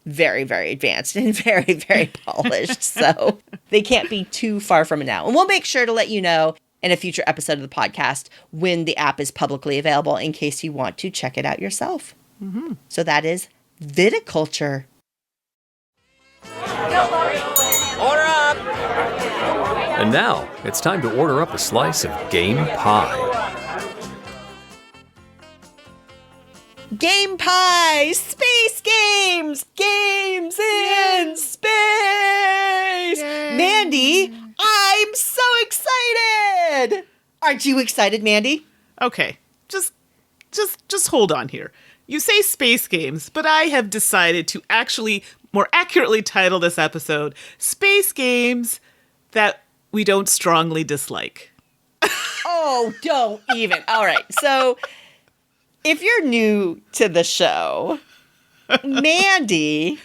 very, very advanced and very, very polished. So they can't be too far from it now. And we'll make sure to let you know in a future episode of the podcast when the app is publicly available in case you want to check it out yourself. Mm-hmm. So that is Viticulture. Order up! And now, it's time to order up a slice of game pie. Game Pie! Space games! Games in space! Yay. Mandi, I'm so excited! Aren't you excited, Mandi? Okay, just hold on here. You say space games, but I have decided to actually more accurately title this episode Space Games That We Don't Strongly Dislike. Oh, don't even. All right, so if you're new to the show, Mandi,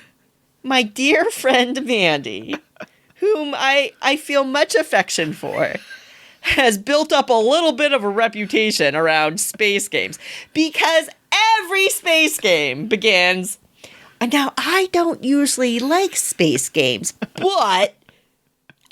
my dear friend Mandi, whom I feel much affection for, has built up a little bit of a reputation around space games because every space game begins, and now I don't usually like space games, but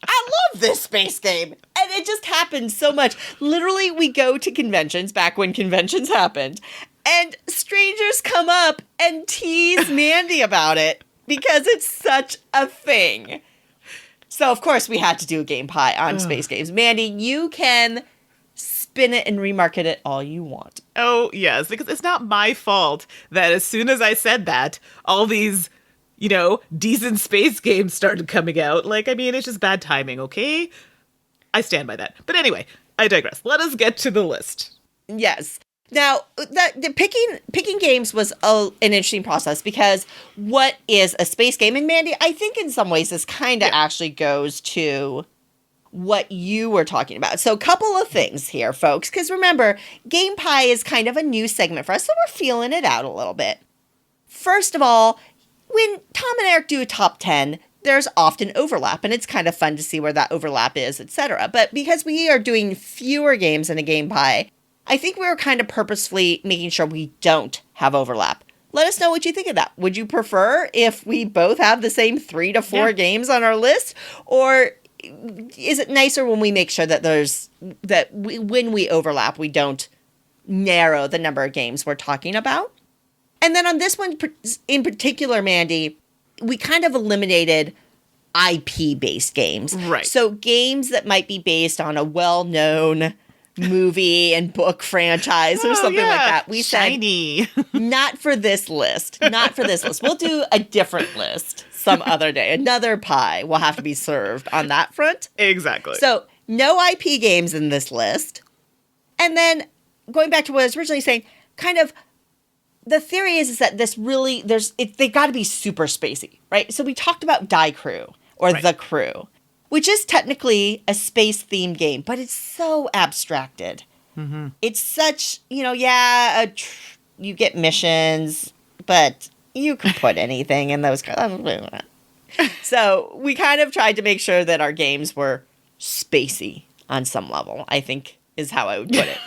I love this space game. And it just happens so much. Literally, we go to conventions back when conventions happened, and strangers come up and tease Mandy about it because it's such a thing. So, of course, we had to do a game pie on space games. Mandy, you can spin it and remarket it all you want. Oh, yes, because it's not my fault that as soon as I said that, all these, decent space games started coming out. It's just bad timing, okay? I stand by that. But anyway, I digress. Let us get to the list. Yes. Now, the picking games was an interesting process because what is a space game? And Mandy, I think in some ways this kind of actually goes to what you were talking about. So a couple of things here, folks, because remember, Game Pie is kind of a new segment for us, so we're feeling it out a little bit. First of all, when Tom and Eric do a top 10, there's often overlap, and it's kind of fun to see where that overlap is, etc. But because we are doing fewer games in a Game Pie, I think we were kind of purposefully making sure we don't have overlap. Let us know what you think of that. Would you prefer if we both have the same 3 to 4 games on our list? Or is it nicer when we make sure that when we overlap, we don't narrow the number of games we're talking about? And then on this one in particular, Mandy, we kind of eliminated IP-based games. Right. So games that might be based on a well-known movie and book franchise or something like that. We Shiny. said, not for this list. Not for this list. We'll do a different list some other day. Another pie will have to be served on that front. Exactly. So no IP games in this list. And then going back to what I was originally saying, kind of the theory is that this really, they got to be super spacey, right? So we talked about Die Crew or The Crew, which is technically a space-themed game, but it's so abstracted. Mm-hmm. It's such, you get missions, but you can put anything in those. So we kind of tried to make sure that our games were spacey on some level, I think is how I would put it.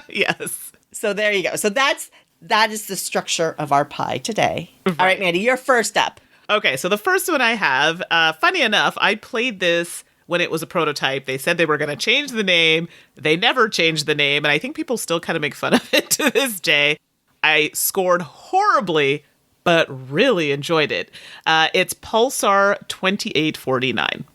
Yes. So there you go. So that is the structure of our pie today. Right. All right, Mandy, you're first up. Okay, so the first one I have, funny enough, I played this when it was a prototype. They said they were going to change the name. They never changed the name, and I think people still kind of make fun of it to this day. I scored horribly, but really enjoyed it. It's Pulsar 2849.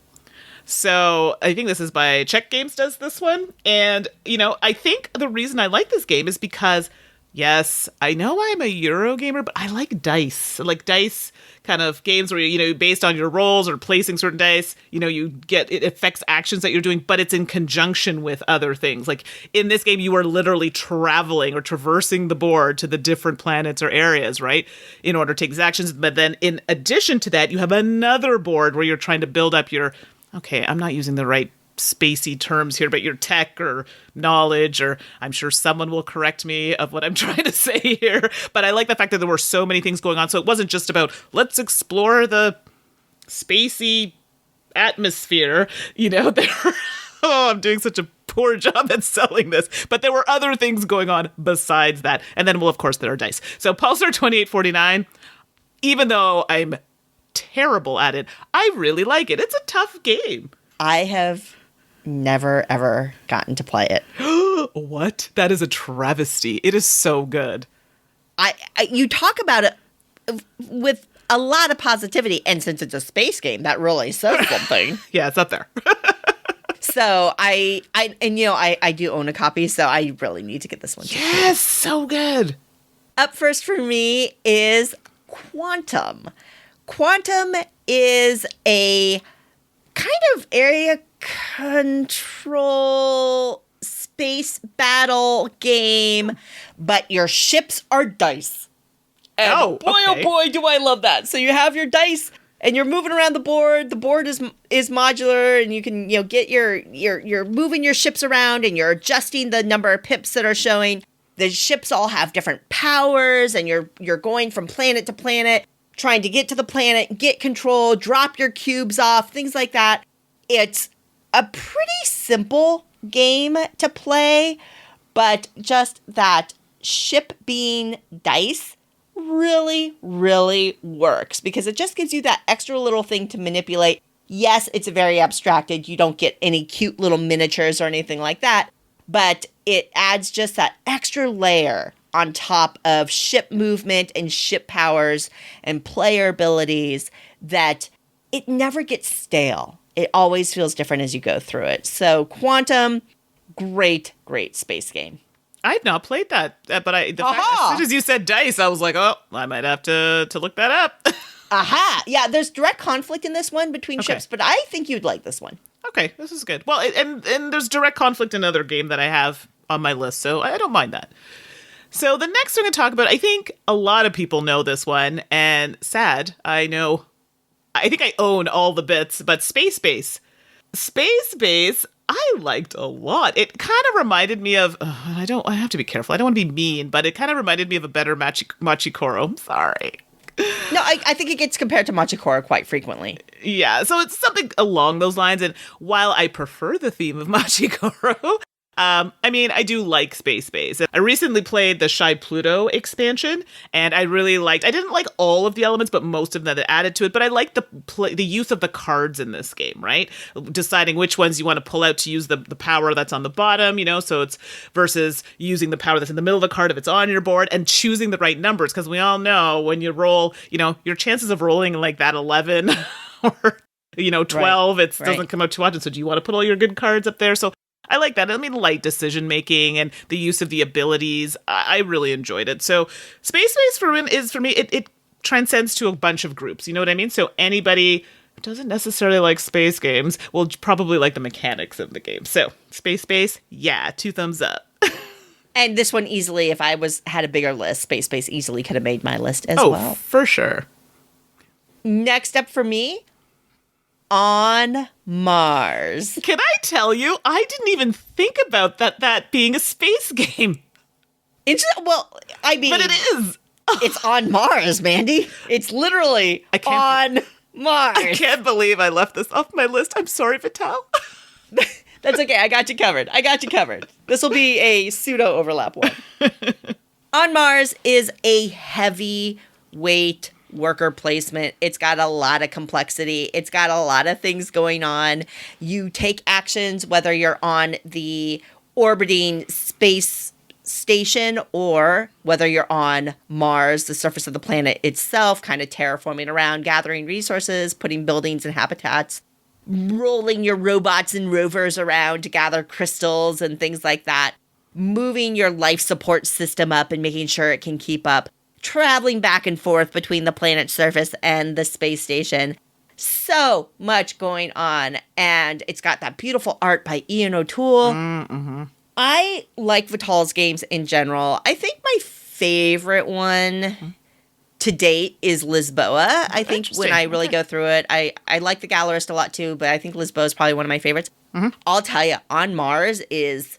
So I think this is by Czech Games does this one. And, I think the reason I like this game is because, yes, I know I'm a Euro gamer, but I like dice. I like dice kind of games where, based on your rolls or placing certain dice, it affects actions that you're doing, but it's in conjunction with other things. Like in this game, you are literally traveling or traversing the board to the different planets or areas, right? In order to take these actions. But then in addition to that, you have another board where you're trying to build up your, I'm not using the right spacey terms here, but your tech or knowledge, or I'm sure someone will correct me of what I'm trying to say here. But I like the fact that there were so many things going on. So it wasn't just about, let's explore the spacey atmosphere, I'm doing such a poor job at selling this. But there were other things going on besides that. And then, of course, there are dice. So Pulsar 2849, even though I'm terrible at it, I really like it. It's a tough game. I have never, ever gotten to play it. What? That is a travesty. It is so good. You talk about it with a lot of positivity, and since it's a space game, that really says something. Yeah, it's up there. So I do own a copy, so I really need to get this one. Yes, so good. Up first for me is Quantum. Quantum is a kind of area control space battle game, but your ships are dice. And oh boy, do I love that. So you have your dice and you're moving around the board. The board is modular, and you can get you're moving your ships around, and you're adjusting the number of pips that are showing. The ships all have different powers, and you're going from planet to planet, trying to get to the planet, get control, drop your cubes off, things like that. It's a pretty simple game to play, but just that ship being dice really, really works because it just gives you that extra little thing to manipulate. Yes, it's very abstracted. You don't get any cute little miniatures or anything like that, but it adds just that extra layer on top of ship movement and ship powers and player abilities that it never gets stale. It always feels different as you go through it. So Quantum, great space game. I've not played that, but as soon as you said dice, I was like, oh, I might have to look that up. Aha! Yeah, there's direct conflict in this one between ships, but I think you'd like this one. Okay, this is good. Well, and there's direct conflict in another game that I have on my list, so I don't mind that. So the next thing I'm going to talk about, I think a lot of people know this one, and sad, I think I own all the bits, but Space Base. Space Base, I liked a lot. It kind of reminded me of, I have to be careful, I don't want to be mean, but it kind of reminded me of a better Machikoro. I'm sorry. No, I think it gets compared to Machikoro quite frequently. Yeah, so it's something along those lines. And while I prefer the theme of Machikoro, I do like Space Base. I recently played the Shy Pluto expansion, and I didn't like all of the elements, but most of them that added to it. But I like the use of the cards in this game, right? Deciding which ones you want to pull out to use the power that's on the bottom, so it's versus using the power that's in the middle of the card if it's on your board, and choosing the right numbers. Because we all know when you roll, your chances of rolling like that 11 or, 12, it doesn't come out too often. So do you want to put all your good cards up there? So I like that. Light decision making and the use of the abilities. I really enjoyed it. So Space Base for me, it transcends to a bunch of groups. You know what I mean? So anybody who doesn't necessarily like space games will probably like the mechanics of the game. So Space Base, yeah, 2 thumbs up. And this one easily, if I had a bigger list, Space Base easily could have made my list as well. Oh, for sure. Next up for me, On Mars. Can I tell you, I didn't even think about that being a space game. But it is. It's on Mars, Mandy. It's literally on Mars. I can't believe I left this off my list. I'm sorry, Vital. That's okay. I got you covered. This will be a pseudo overlap one. On Mars is a heavyweight worker placement. It's got a lot of complexity. It's got a lot of things going on. You take actions whether you're on the orbiting space station or whether you're on Mars, the surface of the planet itself, kind of terraforming around, gathering resources, putting buildings and habitats, rolling your robots and rovers around to gather crystals and things like that, moving your life support system up and making sure it can keep up, traveling back and forth between the planet's surface and the space station. So much going on. And it's got that beautiful art by Ian O'Toole. Mm-hmm. I like Vital's games in general. I think my favorite one to date is Lisboa. I think when I really go through it, I like the Gallerist a lot too, but I think Lisboa is probably one of my favorites. Mm-hmm. I'll tell you, On Mars is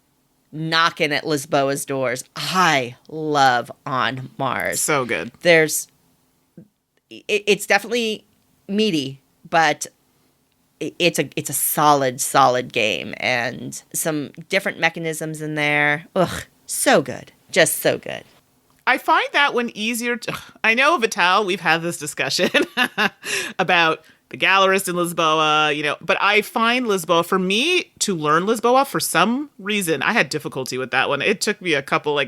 knocking at Lisboa's doors. I love On Mars. So good. It's definitely meaty, but it's a solid game, and some different mechanisms in there. Ugh, so good. Just so good. I find that one easier I know, Vital, we've had this discussion about the Gallerist in Lisboa, but I find Lisboa, for me to learn Lisboa, for some reason, I had difficulty with that one. It took me a couple,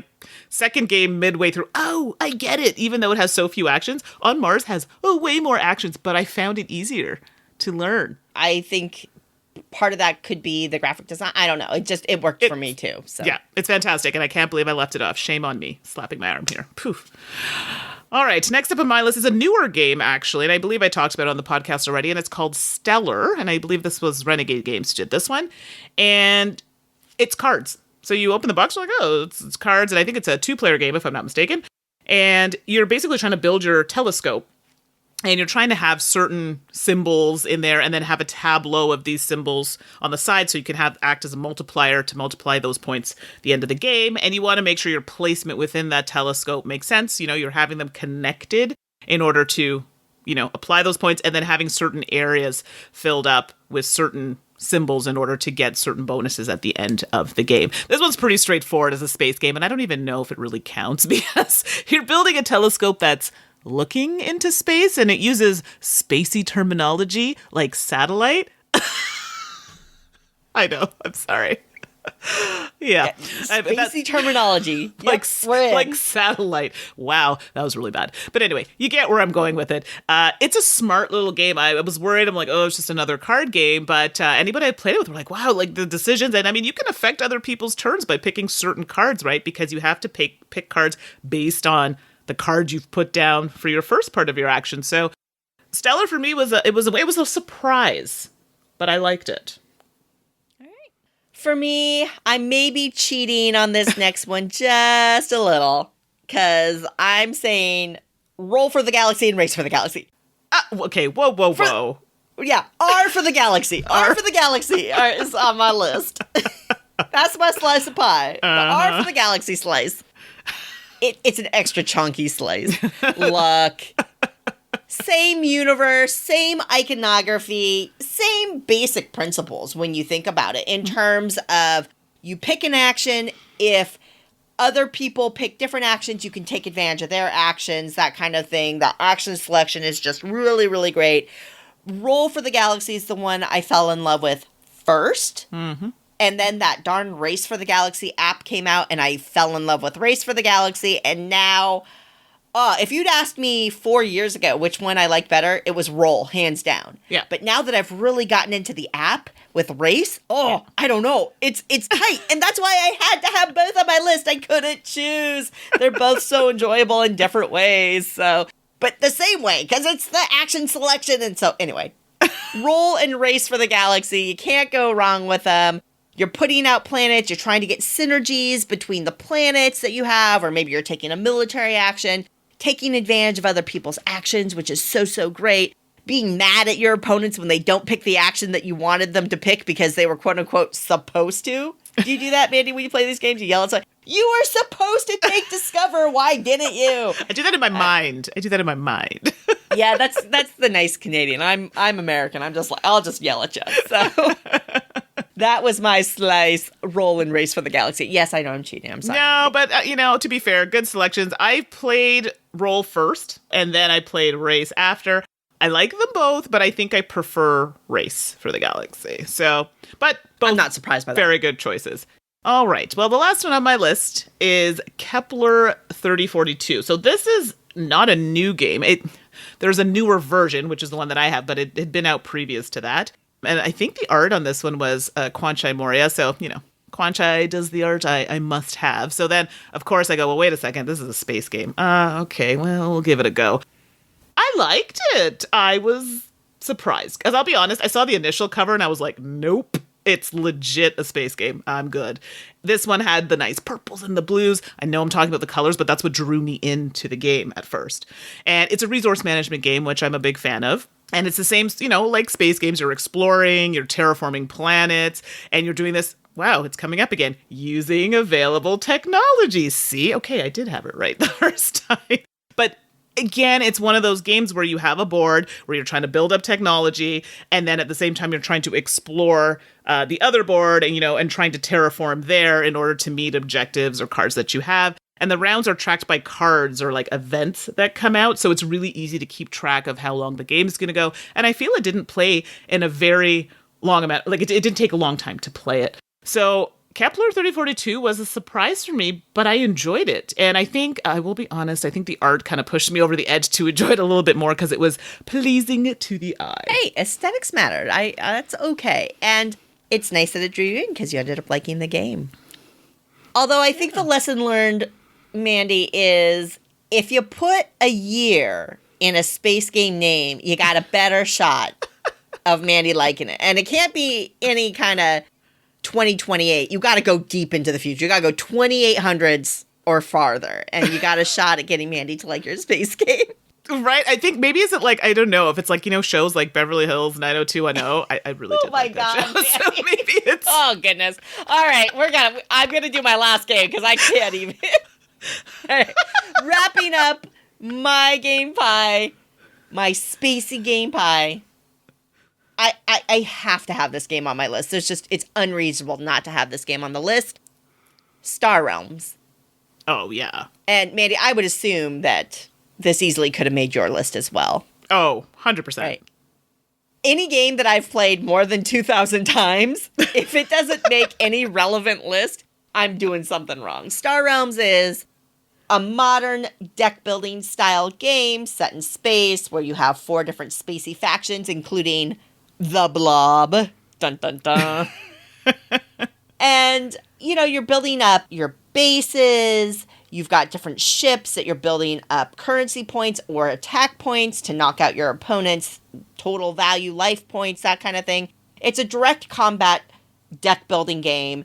second game midway through. Oh, I get it. Even though it has so few actions, On Mars has way more actions, but I found it easier to learn. I think part of that could be the graphic design. I don't know. It worked for me too. So. Yeah, it's fantastic, and I can't believe I left it off. Shame on me. Slapping my arm here. Poof. All right, next up on my list is a newer game, actually, and I believe I talked about it on the podcast already, and it's called Stellar, and I believe this was Renegade Games who did this one, and it's cards. So you open the box, you're like, oh, it's cards, and I think it's a 2-player game, if I'm not mistaken, and you're basically trying to build your telescope, and you're trying to have certain symbols in there and then have a tableau of these symbols on the side so you can act as a multiplier to multiply those points at the end of the game. And you want to make sure your placement within that telescope makes sense. You're having them connected in order to, apply those points, and then having certain areas filled up with certain symbols in order to get certain bonuses at the end of the game. This one's pretty straightforward as a space game, and I don't even know if it really counts because you're building a telescope that's looking into space, and it uses spacey terminology like satellite. I know. I'm sorry. Yeah. Spacey terminology. Like, we're in. like satellite. Wow, that was really bad. But anyway, you get where I'm going with it. It's a smart little game. I was worried. I'm like, oh, it's just another card game. But anybody I played it with were like, wow, like the decisions. And I mean, you can affect other people's turns by picking certain cards, right? Because you have to pick cards based on the card you've put down for your first part of your action. So Stellar for me was a surprise, but I liked it. For me, I may be cheating on this next one just a little, because I'm saying roll for the galaxy and race for the galaxy. Okay, whoa. Yeah, R for the galaxy. R for the galaxy is on my list. That's my slice of pie. The R for the galaxy slice. It's an extra chunky slice. Look. Same universe, same iconography, same basic principles when you think about it in terms of you pick an action. If other people pick different actions, you can take advantage of their actions, that kind of thing. The action selection is just really, really great. Roll for the Galaxy is the one I fell in love with first. Mm-hmm. And then that darn Race for the Galaxy app came out and I fell in love with Race for the Galaxy. And now... if you'd asked me 4 years ago which one I liked better, it was Roll, hands down. Yeah. But now that I've really gotten into the app with Race, I don't know. It's tight. And that's why I had to have both on my list. I couldn't choose. They're both so enjoyable in different ways. So, but the same way, because it's the action selection. And so, anyway, Roll and Race for the Galaxy. You can't go wrong with them. You're putting out planets. You're trying to get synergies between the planets that you have, or maybe you're taking a military action. Taking advantage of other people's actions, which is so, so great. Being mad at your opponents when they don't pick the action that you wanted them to pick because they were quote-unquote supposed to. Do you do that, Mandi, when you play these games? You yell at someone, you were supposed to take Discover, why didn't you? I do that in my mind. Yeah, that's the nice Canadian. I'm American. I'm just like, I'll just yell at you. So... That was my slice, Roll and Race for the Galaxy. Yes, I know I'm cheating. I'm sorry. No, but, to be fair, good selections. I played Roll first, and then I played Race after. I like them both, but I think I prefer Race for the Galaxy. So, but both I'm not surprised by that. Very good choices. All right. Well, the last one on my list is Kepler 3042. So this is not a new game. There's a newer version, which is the one that I have, but it had been out previous to that. And I think the art on this one was Kwanchai Moria. So, Kwanchai does the art I must have. So then, of course, I go, well, wait a second. This is a space game. Okay, well, we'll give it a go. I liked it. I was surprised. Because I'll be honest, I saw the initial cover and I was like, nope. It's legit a space game. I'm good. This one had the nice purples and the blues. I know I'm talking about the colors, but that's what drew me into the game at first. And it's a resource management game, which I'm a big fan of. And it's the same, like space games. You're exploring, you're terraforming planets, and you're doing this, wow, it's coming up again, using available technologies. See? Okay, I did have it right the first time. But again, it's one of those games where you have a board where you're trying to build up technology, and then at the same time, you're trying to explore the other board and trying to terraform there in order to meet objectives or cards that you have. And the rounds are tracked by cards or like events that come out. So it's really easy to keep track of how long the game is going to go. And I feel it didn't play in a very long amount. Like it didn't take a long time to play it. So Kepler 3042 was a surprise for me, but I enjoyed it. And I think, I will be honest, I think the art kind of pushed me over the edge to enjoy it a little bit more because it was pleasing to the eye. Hey, aesthetics mattered. That's okay. And it's nice that it drew you in because you ended up liking the game. Although I think the lesson learned, Mandi, is if you put a year in a space game name, you got a better shot of Mandi liking it. And it can't be any kind of 2028. You got to go deep into the future. You got to go 2800s or farther. And you got a shot at getting Mandi to like your space game. Right? I think maybe is it like, I don't know, if it's like, shows like Beverly Hills 90210. I really did like that show. So maybe it's... Oh, goodness. All right, I'm going to do my last game because I can't even... All right. Wrapping up my game pie, my spacey game pie. I have to have this game on my list. It's unreasonable not to have this game on the list. Star Realms. Oh, yeah. And Mandi, I would assume that this easily could have made your list as well. Oh, 100%. Right. Any game that I've played more than 2,000 times, if it doesn't make any relevant list, I'm doing something wrong. Star Realms is a modern deck building style game set in space where you have 4 different spacey factions, including the Blob. Dun, dun, dun. And, you're building up your bases. You've got different ships that you're building up currency points or attack points to knock out your opponent's total value, life points, that kind of thing. It's a direct combat deck building game.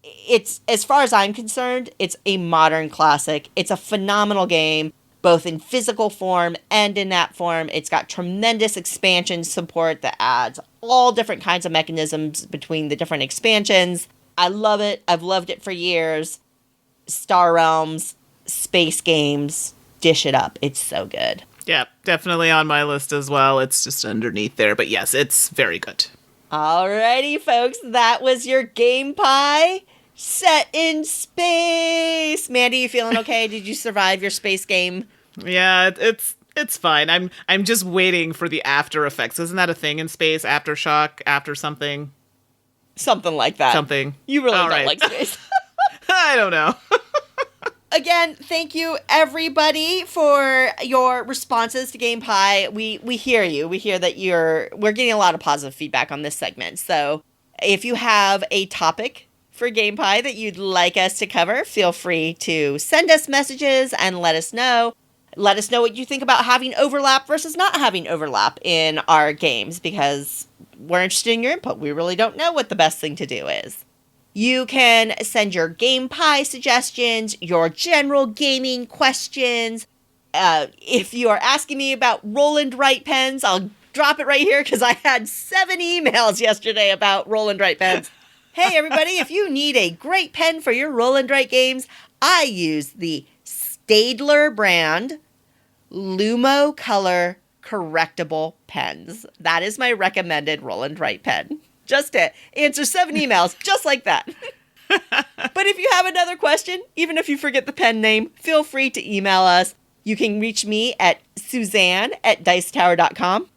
It's, as far as I'm concerned, it's a modern classic. It's a phenomenal game, both in physical form and in that form. It's got tremendous expansion support that adds all different kinds of mechanisms between the different expansions. I love it. I've loved it for years. Star Realms, space games, dish it up. It's so good. Yeah, definitely on my list as well. It's just underneath there. But yes, it's very good. Alrighty, folks. That was your Game Pie set in space. Mandi, you feeling okay? Did you survive your space game? Yeah, it's fine. I'm just waiting for the after effects. Isn't that a thing in space? Aftershock, after something? Something like that. Something. You really All don't right. like space. I don't know. Again, thank you everybody for your responses to Game Pie. We hear you. We hear that we're getting a lot of positive feedback on this segment. So if you have a topic for Game Pie that you'd like us to cover, feel free to send us messages and let us know. Let us know what you think about having overlap versus not having overlap in our games, because we're interested in your input. We really don't know what the best thing to do is. You can send your Game Pie suggestions, your general gaming questions. If you are asking me about Roland Wright pens, I'll drop it right here because I had 7 emails yesterday about Roland Wright pens. Hey, everybody, if you need a great pen for your Roland Wright games, I use the Staedtler brand Lumo Color correctable pens. That is my recommended Roland Wright pen. Just to answer 7 emails, just like that. But if you have another question, even if you forget the pen name, feel free to email us. You can reach me at Suzanne@dicetower.com.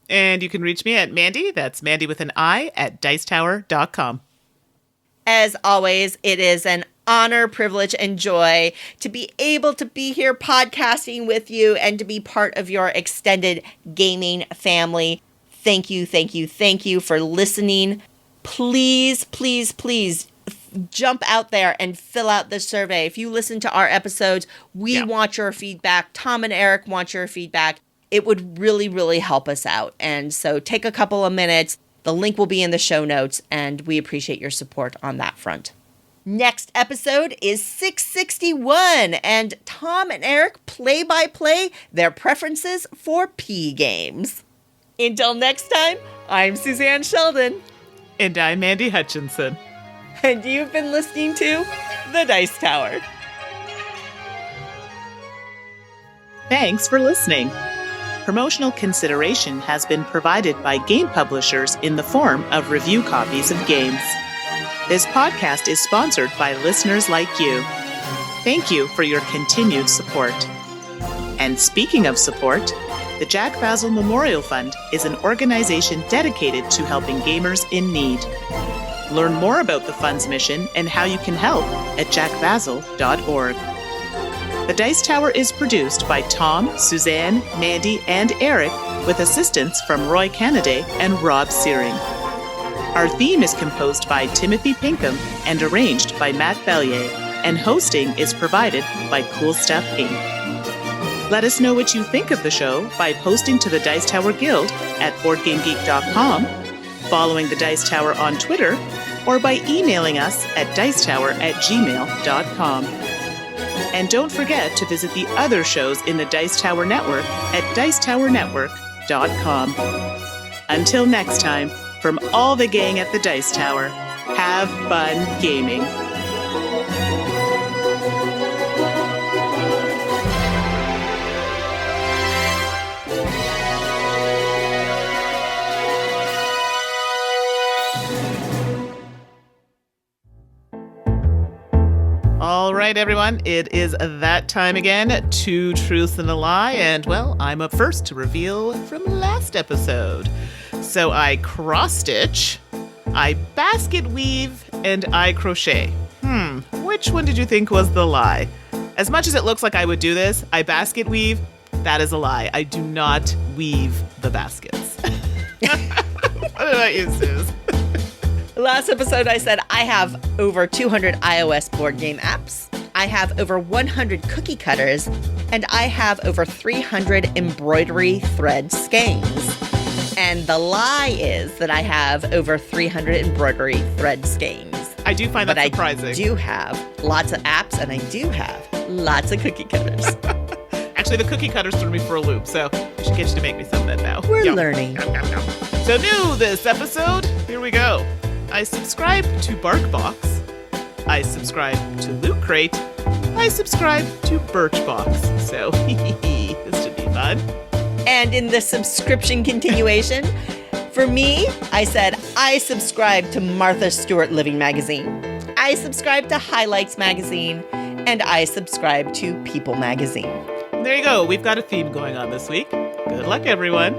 And you can reach me at Mandi, that's Mandi with an I, at dicetower.com. As always, it is an honor, privilege, and joy to be able to be here podcasting with you and to be part of your extended gaming family. Thank you, thank you, thank you for listening. Please, please, please jump out there and fill out the survey. If you listen to our episodes, we want your feedback. Tom and Eric want your feedback. It would really, really help us out. And so take a couple of minutes. The link will be in the show notes, and we appreciate your support on that front. Next episode is 661, and Tom and Eric play-by-play their preferences for P games. Until next time, I'm Suzanne Sheldon. And I'm Mandi Hutchinson. And you've been listening to The Dice Tower. Thanks for listening. Promotional consideration has been provided by game publishers in the form of review copies of games. This podcast is sponsored by listeners like you. Thank you for your continued support. And speaking of support, the Jack Basil Memorial Fund is an organization dedicated to helping gamers in need. Learn more about the fund's mission and how you can help at jackbasil.org. The Dice Tower is produced by Tom, Suzanne, Mandi, and Eric, with assistance from Roy Canaday and Rob Searing. Our theme is composed by Timothy Pinkham and arranged by Matt Bellier, and hosting is provided by Cool Stuff Inc. Let us know what you think of the show by posting to the Dice Tower Guild at BoardGameGeek.com, following the Dice Tower on Twitter, or by emailing us at dicetower@gmail.com. And don't forget to visit the other shows in the Dice Tower Network at dicetowernetwork.com. Until next time, from all the gang at the Dice Tower, have fun gaming. All right, everyone, it is that time again. 2 truths and a lie. And, well, I'm up first to reveal from last episode. So I cross-stitch, I basket weave, and I crochet. Which one did you think was the lie? As much as it looks like I would do this, I basket weave. That is a lie. I do not weave the baskets. What about you, Suze? Last episode, I said I have over 200 iOS board game apps. I have over 100 cookie cutters, and I have over 300 embroidery thread skeins. And the lie is that I have over 300 embroidery thread skeins. I do find that surprising. I do have lots of apps, and I do have lots of cookie cutters. Actually, the cookie cutters threw me for a loop, so I should get you to make me some of that now. We're learning. So new this episode, here we go. I subscribe to BarkBox. I subscribe to Loot Crate. I subscribe to Birchbox. So, this should be fun. And in the subscription continuation, for me, I said I subscribe to Martha Stewart Living Magazine. I subscribe to Highlights Magazine. And I subscribe to People Magazine. There you go. We've got a theme going on this week. Good luck, everyone.